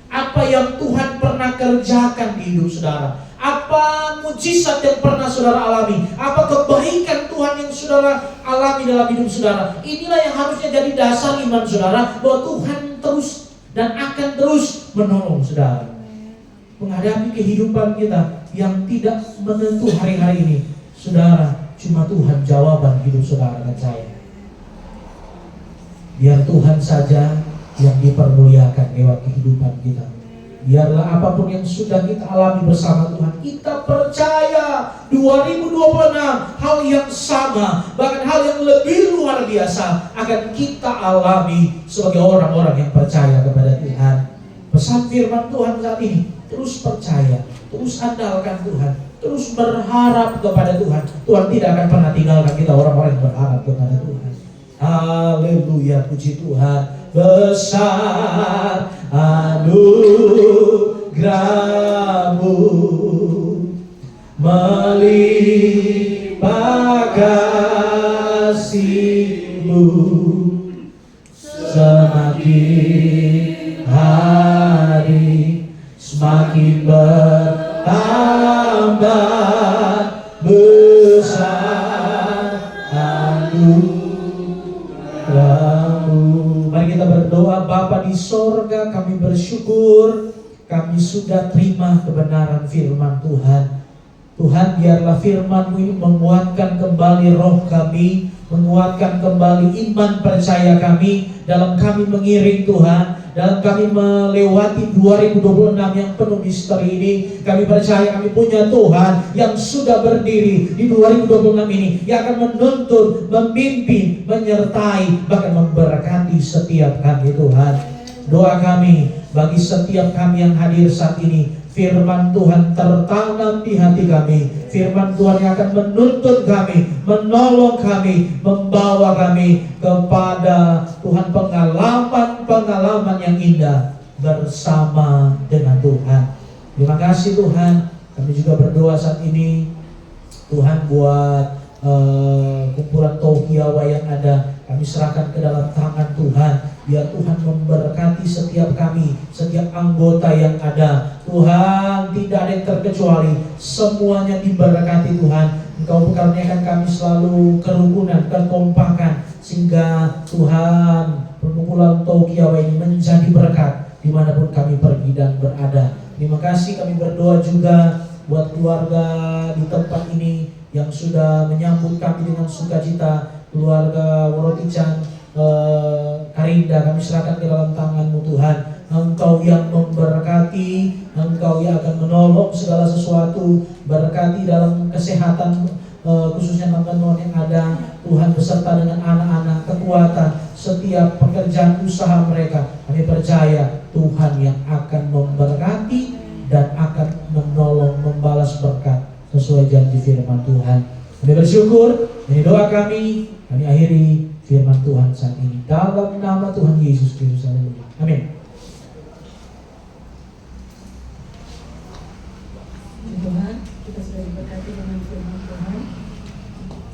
apa yang Tuhan pernah kerjakan di hidup saudara, apa mujizat yang pernah saudara alami, apa kebaikan Tuhan yang saudara alami dalam hidup saudara. Inilah yang harusnya jadi dasar iman saudara, bahwa Tuhan terus dan akan terus menolong saudara menghadapi kehidupan kita yang tidak menentu hari-hari ini. Saudara, cuma Tuhan jawaban hidup saudara dan saya. Biar Tuhan saja yang dipermuliakan lewat kehidupan kita. Biarlah apapun yang sudah kita alami bersama Tuhan, kita percaya 2026 hal yang sama, bahkan hal yang lebih luar biasa akan kita alami sebagai orang-orang yang percaya kepada Tuhan. Pesan firman Tuhan saat ini, terus percaya, terus andalkan Tuhan, terus berharap kepada Tuhan. Tuhan tidak akan pernah tinggalkan kita, orang-orang yang berharap kepada Tuhan. Haleluya, puji Tuhan. Besar anugerah-Mu, melimpah kasih-Mu, semakin hari semakin bertambah. Besar anugerah-Mu. Mari kita berdoa. Bapa di sorga, kami bersyukur kami sudah terima kebenaran firman Tuhan. Tuhan, biarlah firman-Mu ini menguatkan kembali roh kami, menguatkan kembali iman percaya kami dalam kami mengiring Tuhan, dalam kami melewati 2026 yang penuh misteri ini. Kami percaya kami punya Tuhan yang sudah berdiri di 2026 ini, yang akan menuntun, memimpin, menyertai, bahkan memberkati setiap kami Tuhan. Doa kami bagi setiap kami yang hadir saat ini, firman Tuhan tertanam di hati kami. Firman Tuhan yang akan menuntun kami, menolong kami, membawa kami kepada Tuhan pengalaman-pengalaman yang indah bersama dengan Tuhan. Terima kasih Tuhan. Kami juga berdoa saat ini Tuhan buat kumpulan Tohiawa yang ada, kami serahkan ke dalam tangan Tuhan. Biar Tuhan memberkati setiap kami, setiap anggota yang ada. Tuhan, tidak ada yang terkecuali, semuanya diberkati Tuhan. Engkau karuniakan kami selalu kerukunan, kekompakan, sehingga Tuhan perkumpulan Tohiawa ini menjadi berkat dimanapun kami pergi dan berada. Terima kasih, kami berdoa juga buat keluarga di tempat ini yang sudah menyambut kami dengan sukacita. Keluarga Worotichan, Karinda, kami serahkan ke dalam tangan-Mu Tuhan. Engkau yang memberkati, Engkau yang akan menolong segala sesuatu. Berkati dalam kesehatan, khususnya teman-teman yang ada Tuhan, beserta dengan anak-anak, kekuatan setiap pekerjaan usaha mereka. Kami percaya Tuhan yang akan memberkati dan akan menolong, membalas berkat sesuai janji firman Tuhan. Kami bersyukur, ini doa kami akhiri firman Tuhan saat ini dalam nama Tuhan Yesus Kristus. Amin. Tuhan, kita sudah diberkati dengan firman Tuhan.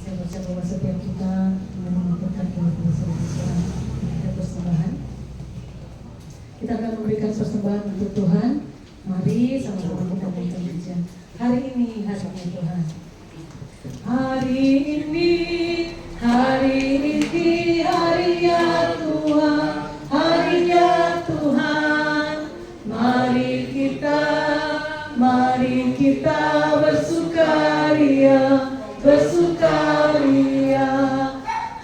Saya percaya bahwa setiap kita menerima berkat dari Tuhan. Kita persembahan. Kita akan memberikan persembahan untuk Tuhan. Mari sama-sama kita berikan pujian. Hari ini harinya Tuhan. Hari ini harinya Tuhan, harinya Tuhan. Mari kita bersukaria.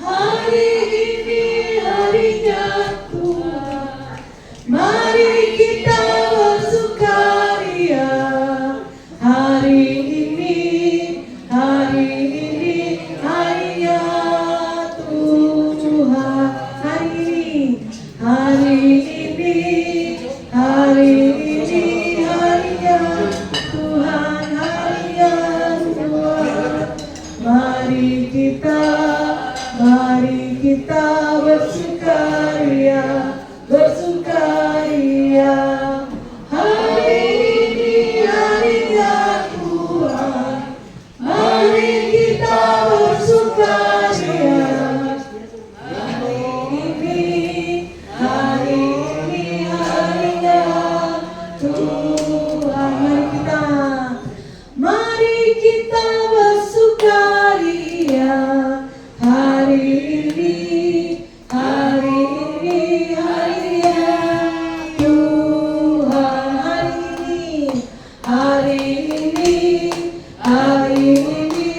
Hari ini harinya Tuhan. Mari kita bersukaria. Hari ini harinya Tuhan. Hari ini harinya Tuhan, harinya Tuhan. Mari kita bersukaria. Hari ini harinya Tuhan. Mari kita bersukaria. Hari ini harinya Tuhan. Mari kita bersukaria. Hari ini harinya Tuhan. Hari ini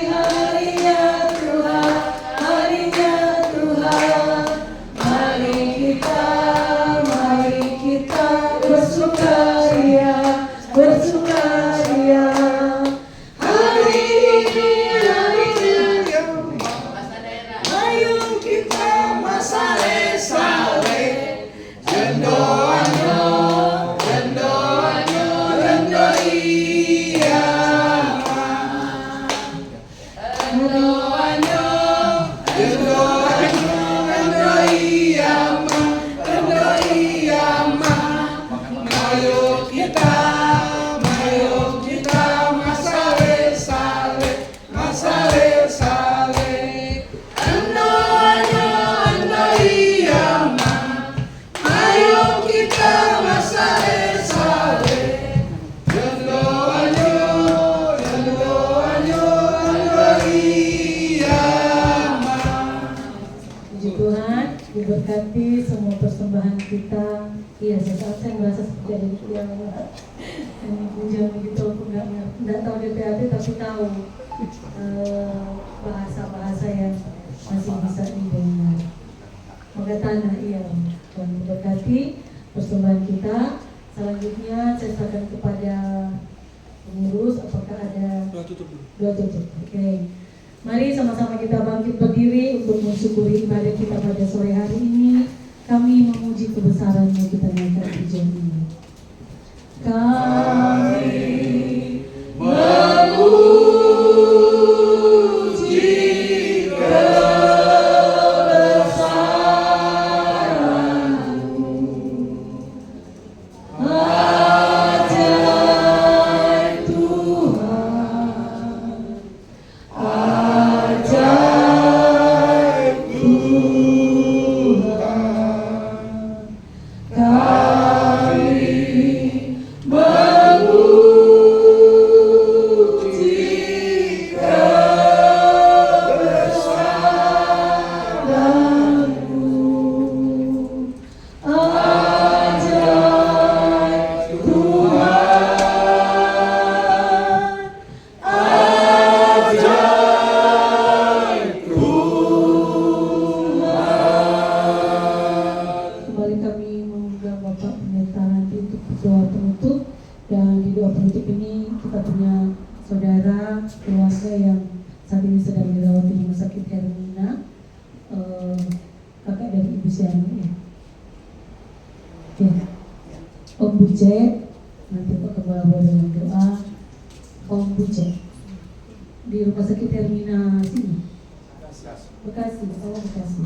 harinya Tuhan. Harinya Tuhan. Mari kita bersukaria. Hari ini harinya. Ayo kita masale-sale. Jendo-anyo iya. Ayo kita masale-sale. Ando iya. Ayo kita masale-sale. Puji Tuhan, diberkati semua persembahan kita. Iya, sesaat saya merasa seperti ada yang pujian begitu. Aku nggak tahu DPAD tapi tahu bahasa-bahasa yang masih bisa didengar. Maka tanah iya, Tuhan memberkati persembahan kita. Selanjutnya saya serahkan kepada pengurus. Apakah ada doa tutup? Oke. Mari sama-sama kita bangkit berdiri untuk mensyukuri ibadah kita pada sore hari ini. Kami memuji kebesaran-Mu, kita naikkan pujian ini. Kami keluarga yang saat ini sedang dirawat di Rumah Sakit Hermina. Kakak dari Ibu Siani ya. Ya. Om Buce, nanti Pak Kepala dengan doa. Om Buce di Rumah Sakit Hermina sini, Bekasi, Bekasi.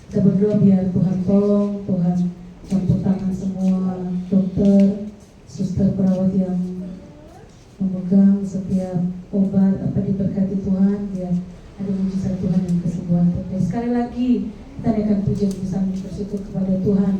Kita berdoa biar Tuhan tolong, Tuhan campur tangan semua dokter, suster, perawat yang memegang setiap obat, apa diberkati Tuhan, biar ada mujizat Tuhan dan kesembuhan. Sekali lagi kita naikkan pujian bersama bersyukur kepada Tuhan.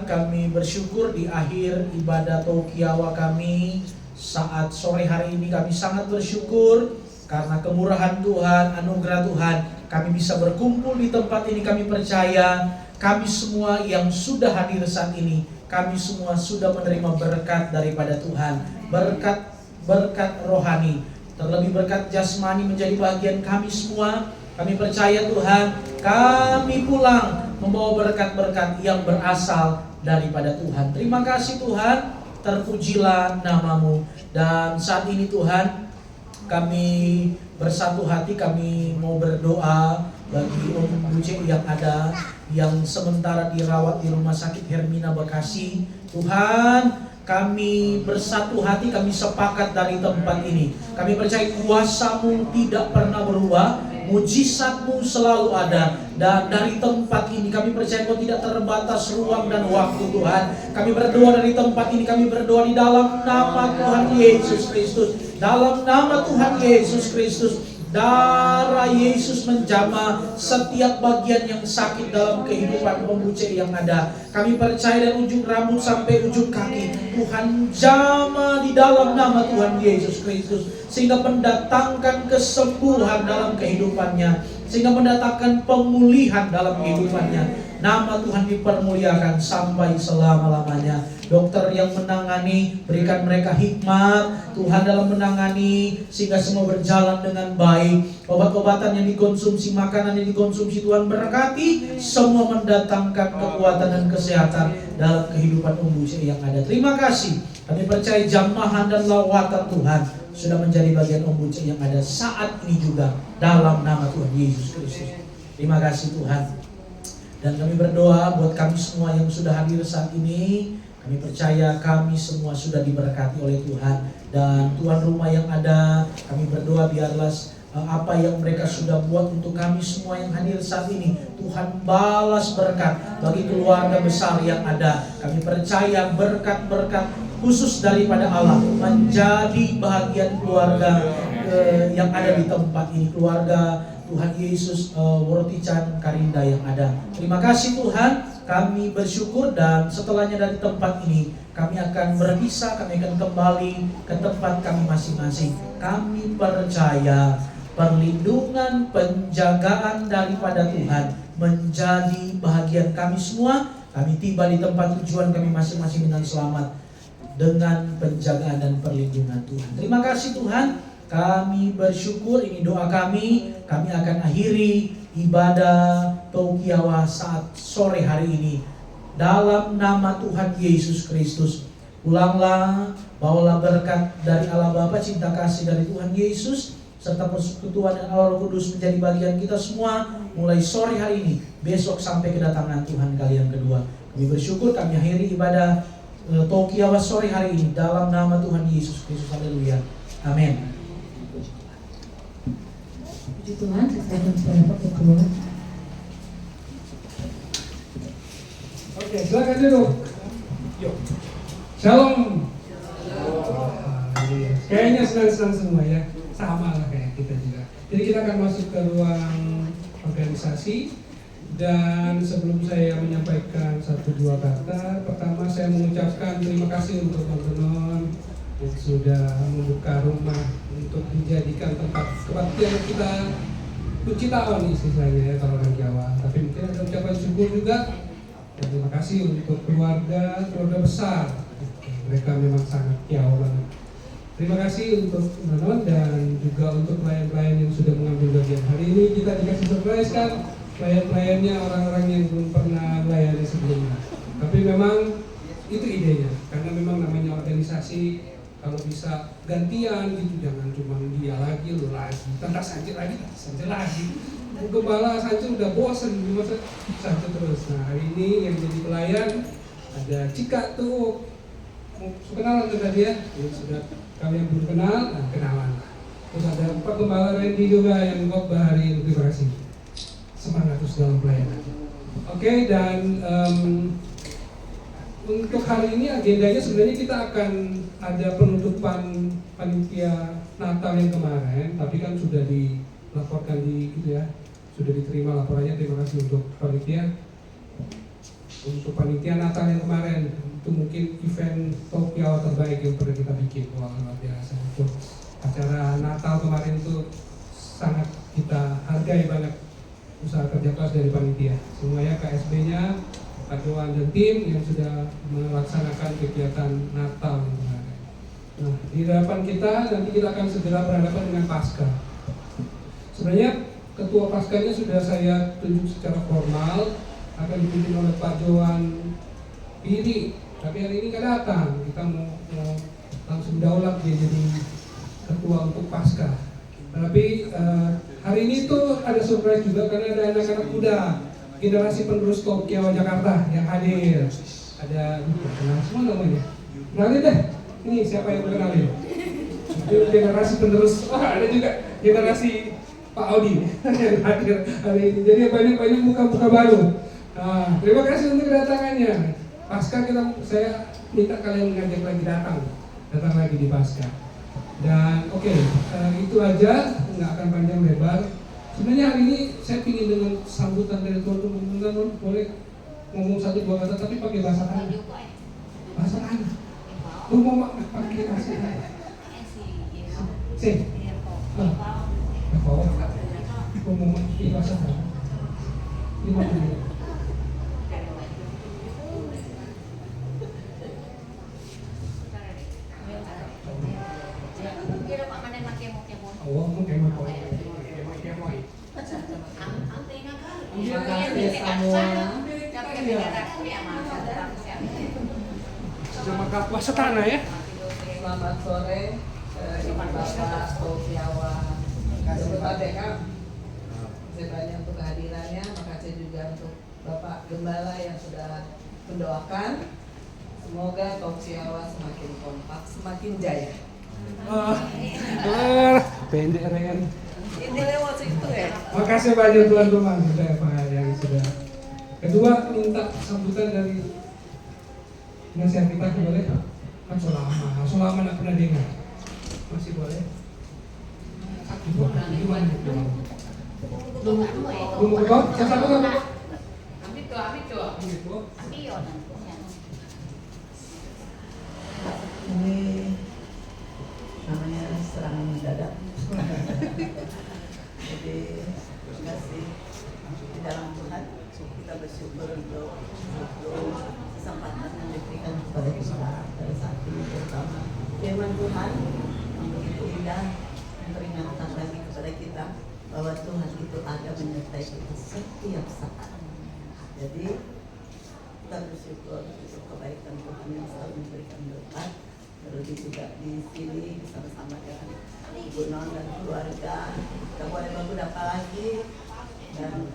Kami bersyukur di akhir ibadah Tokiawa kami saat sore hari ini. Kami sangat bersyukur karena kemurahan Tuhan, anugerah Tuhan, kami bisa berkumpul di tempat ini. Kami percaya kami semua yang sudah hadir saat ini, kami semua sudah menerima berkat daripada Tuhan, berkat rohani, terlebih berkat jasmani menjadi bagian kami semua. Kami percaya Tuhan, kami pulang membawa berkat-berkat yang berasal daripada Tuhan. Terima kasih Tuhan, terpujilah nama-Mu. Dan saat ini Tuhan, kami bersatu hati, kami mau berdoa bagi Om Buce yang ada, yang sementara dirawat di Rumah Sakit Hermina Bekasi. Tuhan, kami bersatu hati, kami sepakat dari tempat ini. Kami percaya kuasa-Mu tidak pernah berubah, mujizat-Mu selalu ada. Dan dari tempat ini kami percaya Kau tidak terbatas ruang dan waktu Tuhan. Kami berdoa dari tempat ini, kami berdoa di dalam nama Tuhan Yesus Kristus. Dalam nama Tuhan Yesus Kristus, darah Yesus menjamah setiap bagian yang sakit dalam kehidupan Om Buce yang ada. Kami percaya dari ujung rambut sampai ujung kaki, Tuhan jamah di dalam nama Tuhan Yesus Kristus, sehingga mendatangkan kesembuhan dalam kehidupannya, sehingga mendatangkan pemulihan dalam kehidupannya. Nama Tuhan dipermuliakan sampai selama-lamanya. Dokter yang menangani, berikan mereka hikmat Tuhan dalam menangani, sehingga semua berjalan dengan baik. Obat-obatan yang dikonsumsi, makanan yang dikonsumsi, Tuhan berkati, semua mendatangkan kekuatan dan kesehatan dalam kehidupan Om Buce yang ada. Terima kasih. Kami percaya jamahan dan lawatan Tuhan sudah menjadi bagian Om Buce yang ada saat ini juga, dalam nama Tuhan Yesus Kristus. Terima kasih Tuhan. Dan kami berdoa buat kami semua yang sudah hadir saat ini. Kami percaya kami semua sudah diberkati oleh Tuhan. Dan tuan rumah yang ada, kami berdoa biarlah apa yang mereka sudah buat untuk kami semua yang hadir saat ini, Tuhan balas berkat bagi keluarga besar yang ada. Kami percaya berkat-berkat khusus daripada Allah menjadi bahagian keluarga yang ada di tempat ini, keluarga Tuhan Yesus Wortican Karinda yang ada. Terima kasih Tuhan, kami bersyukur, dan setelahnya dari tempat ini kami akan berpisah, kami akan kembali ke tempat kami masing-masing. Kami percaya perlindungan, penjagaan daripada Tuhan menjadi bahagian kami semua. Kami tiba di tempat tujuan kami masing-masing dengan selamat, dengan penjagaan dan perlindungan Tuhan. Terima kasih Tuhan. Kami bersyukur, ini doa kami akan akhiri ibadah Tokiawa saat sore hari ini. Dalam nama Tuhan Yesus Kristus, pulanglah, bawalah berkat dari Allah Bapa, cinta kasih dari Tuhan Yesus, serta persekutuan dan Allah Roh Kudus menjadi bagian kita semua, mulai sore hari ini, besok sampai kedatangan Tuhan kali yang kedua. Kami bersyukur, kami akhiri ibadah Tokiawa sore hari ini, dalam nama Tuhan Yesus Kristus. Haleluya. Amin. Puji Tuhan, saya akan Bapak Ketua. Oke, silakan duduk. Yuk. Shalom. Kayaknya senang-senang semua ya. Sama lah kayak kita juga. Jadi kita akan masuk ke ruang organisasi. Dan sebelum saya menyampaikan 1-2 kata, pertama saya mengucapkan terima kasih untuk teman-teman yang sudah membuka rumah untuk dijadikan tempat kebaktian kita kunci tahun istilahnya ya kalau orang Jawa. Tapi mungkin ada ucapan syukur juga. Dan terima kasih untuk keluarga besar. Mereka memang sangat jauh banget. Terima kasih untuk teman-teman dan juga untuk klien-klien yang sudah mengambil bagian. Hari ini kita dikasih surprise kan. Klien-kliennya orang-orang yang belum pernah melayani sebelumnya. Tapi memang itu idenya, karena memang namanya organisasi kalau bisa gantian gitu, jangan cuma dia lagi, lu lagi, tentang saja lagi. Gembala saja udah bosan, masa saja terus. Nah hari ini yang jadi pelayan ada Cika tuh, mau kenalan tuh tadi ya, sudah kalian belum kenal, nah kenalan. Terus ada Pak Gembala Randy juga yang khotbah hari ini, terima kasih. Semangat terus dalam pelayanan. Oke, dan untuk hari ini agendanya sebenarnya kita akan ada penutupan panitia Natal yang kemarin, tapi kan sudah dilaporkan sudah diterima laporannya. Terima kasih untuk panitia Natal yang kemarin. Itu mungkin event talk Jawa terbaik yang pernah kita bikin. Wah, luar biasa. Untuk acara Natal kemarin itu sangat kita hargai banget usaha kerja keras dari panitia, semuanya KSB-nya, Pak Johan dan tim yang sudah melaksanakan kegiatan Natal yang kemarin. Nah, di hadapan kita nanti kita akan segera berhadapan dengan Paskah. Sebenarnya ketua Paskahnya sudah saya tunjuk secara formal, akan dipimpin oleh Pak Johan Piri, tapi hari ini nggak datang. Kita mau langsung daulat dia jadi ketua untuk Paskah. Tapi hari ini tuh ada surprise juga karena ada anak-anak muda generasi penerus Top Jawa Jakarta yang hadir. Ada kenal semua namanya. Kenalin deh. Ini siapa yang kenalin? Generasi penerus. Ada juga generasi Pak Audi yang hadir hari ini. Jadi banyak muka-muka baru. Nah, terima kasih untuk kedatangannya. Pasca saya minta kalian mengajak lagi datang lagi di Pasca. Dan oke, itu aja, nggak akan panjang lebar. Sebenarnya hari ini saya ingin dengan sambutan dari teman-teman boleh ngomong 1-2 kata, tapi pakai bahasa tanah. Bahasa tanah. Lu mau pakai bahasa tanah? Sih. Lu mau pakai bahasa tanah? 5 menit. Terima kasih semua. Nama puasa tanah ya. Selamat sore, Bapak Tokiawa. Sebut aja Kang. Terima kasih untuk kehadirannya. Makasih juga untuk Bapak Gembala yang sudah mendoakan. Semoga Tokiawa semakin kompak, semakin jaya. Pendek Ren. Ini lewat situ ya. Makasih banyak teman-teman yang sudah. Kedua minta sambutan dari nasihat kita boleh? Kan so lama nggak pernah dengar. Masih boleh? Tunggu kok, saya satu kan? Ini namanya serangan mendadak. Jadi terima kasih di dalam Tuhan, kita bersyukur untuk kesempatan yang diberikan kepada kita pada saat ini, terutama firman Tuhan yang begitu indah memperingatkan lagi kepada kita bahwa Tuhan itu ada menyertai kita setiap saat. Jadi kita bersyukur untuk kebaikan Tuhan yang selalu memberikan berkat. Terlebih juga di sini bersama-sama dengan Ibu Non dan keluarga. Kita boleh bangun apa lagi. Dan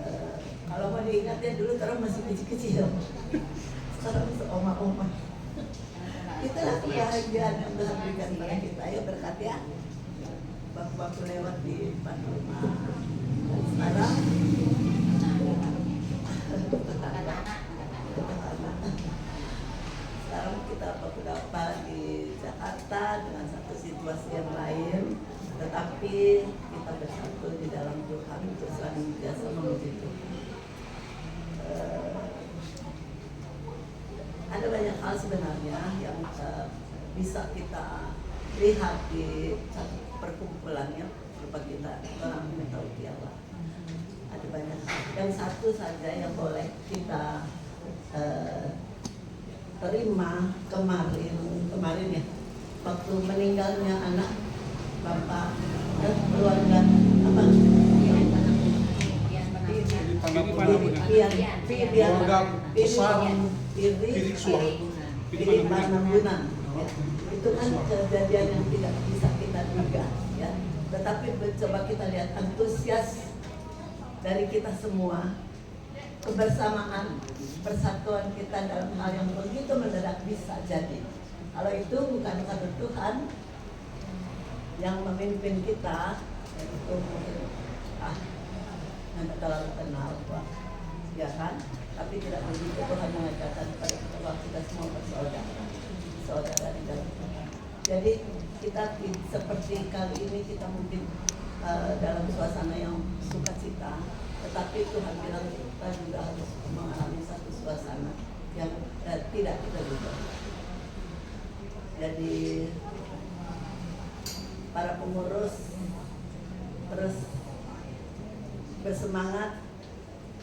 kalau mau diingat ya dulu terus masih kecil-kecil. Sekarang seoma-oma. Itulah kebahagiaan yang Tuhan berikan kepada kita. Ayo berkat ya. Waktu lewat di depan rumah. ada banyak hal sebenarnya yang bisa kita lihat di satu perkumpulannya berupa kita orang tahu Allah. Ada banyak. Yang satu saja yang boleh kita terima kemarin ya, waktu meninggalnya anak bapak keluarga apa? Pilih Panambunan. Itu kan kejadian yang tidak bisa kita duga, ya. Tetapi coba kita lihat antusias dari kita semua, kebersamaan, persatuan kita dalam hal yang begitu mendadak bisa jadi. Kalau itu bukan karena Tuhan yang memimpin kita, itu mungkin nggak terlalu kenal, Pak. Ya kan? Tapi tidak begitu Tuhan mengatakan kepada kita bahwa kita semua bersaudara, saudara di dalam Tuhan. Jadi kita seperti kali ini kita mungkin dalam suasana yang sukacita, tetapi Tuhan bilang kita juga harus mengalami satu suasana yang tidak kita duga. Jadi para pengurus terus bersemangat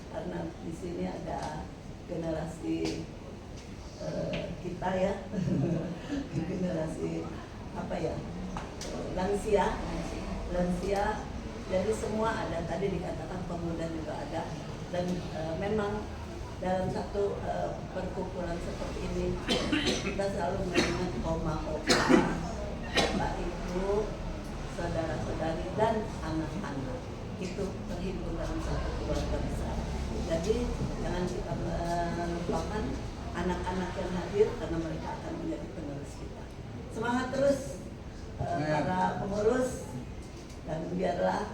karena di sini ada generasi kita ya, generasi apa ya, lansia, jadi semua ada. Tadi dikatakan pemuda juga ada, dan memang dalam satu perkumpulan seperti ini kita selalu mengingat opa, bapak ibu, saudara-saudari dan anak-anak itu terhimpun dalam satu keluarga besar. Jadi jangan kita melupakan anak-anak yang hadir karena mereka akan menjadi penerus kita. Semangat terus para pengurus, dan biarlah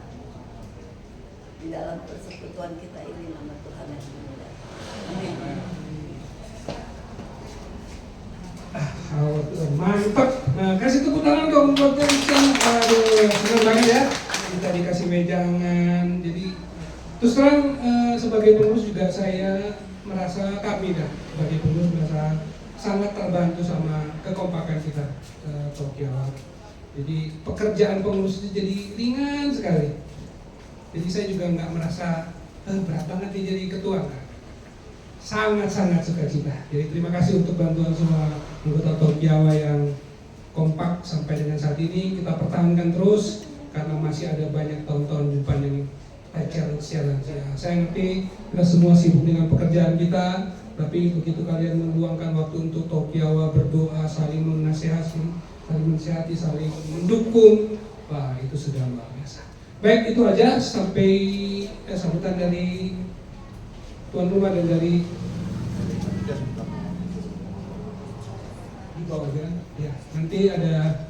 di dalam persekutuan kita ini nama Tuhan yang dimuliakan. Amin. Mantap. Nah, kasih tepuk tangan dong buat yang aduh, senang banget ya kita dikasih wejangan. Jadi terus terang sebagai pengurus juga saya merasa, kami sebagai pengurus merasa sangat terbantu sama kekompakan kita Tokyo. Jadi pekerjaan pengurus itu jadi ringan sekali. Jadi saya juga nggak merasa berat banget nih jadi ketua. Sangat-sangat sukacita. Jadi terima kasih untuk bantuan semua anggota Tokyo yang kompak sampai dengan saat ini. Kita pertahankan terus karena masih ada banyak tahun-tahun depan yang challenge. Saya ngerti kita semua sibuk dengan pekerjaan kita, tapi begitu kalian meluangkan waktu untuk Tokyo berdoa, saling menasihati, saling mendukung, wah itu sudah luar biasa. Baik, itu aja sampai sambutan dari tuan rumah dan dari di bawah ya. Nanti ada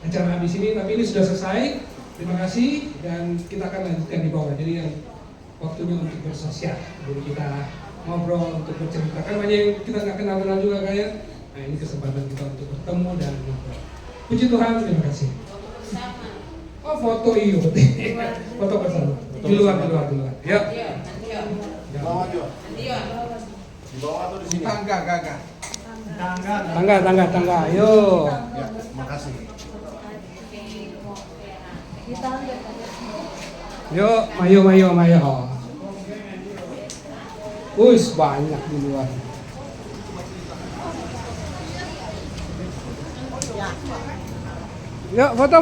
acara habis ini, tapi ini sudah selesai. Terima kasih dan kita akan lanjutkan di bawah. Jadi yang waktunya untuk bersosial, jadi kita ngobrol untuk bercerita. Kan banyak yang kita nggak kenal juga kayak. Nah ini kesempatan kita untuk bertemu dan ngobrol. Puji Tuhan, terima kasih. Oh foto iyo, foto bersama. Di luar. Ya. Di bawah juga. Di bawah atau di sini? Tangga. Ayo. Ya, makasih. Yuk, mayo. Wih, banyak di luar. Yuk, foto.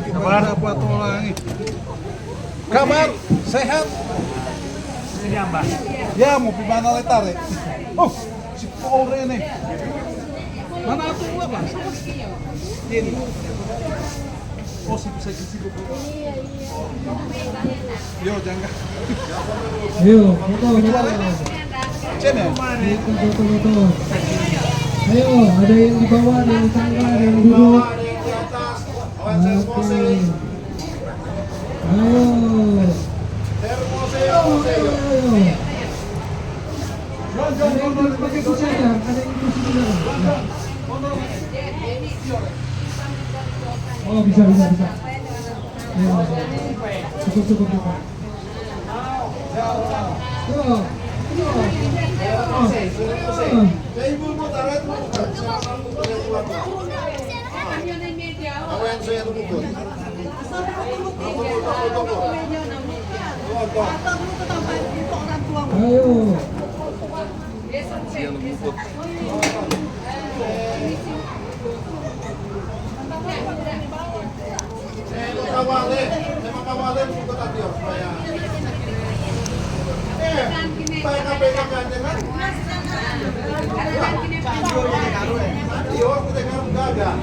Kabar apa tuh lagi? Kabar sehat. Ini apa? Ya mau gimana letar ya? Oh si Paul ini. Mana tuh apa? Ini. Oh si bisa gitu. Yo jangan. Ayo, foto. Sini. Foto-foto. Ayo, ada yang di bawah, ada yang di tangga, ada yang duduk. Ada yang di atas. Awas Oke. saya Ayo. Termoseo. Ayo. Ada yang duduk pakai kursi aja, ada yang kursi juga. Oh, bisa. Ayo. Cukup. Yo. Ibu tarik bukan silakan bukan yang keluar. Awan saya tunggu. Tunggu. Ayo. Saya kawale buku tadi supaya. Supaya KPK jangan. Yo, kita kan gagal.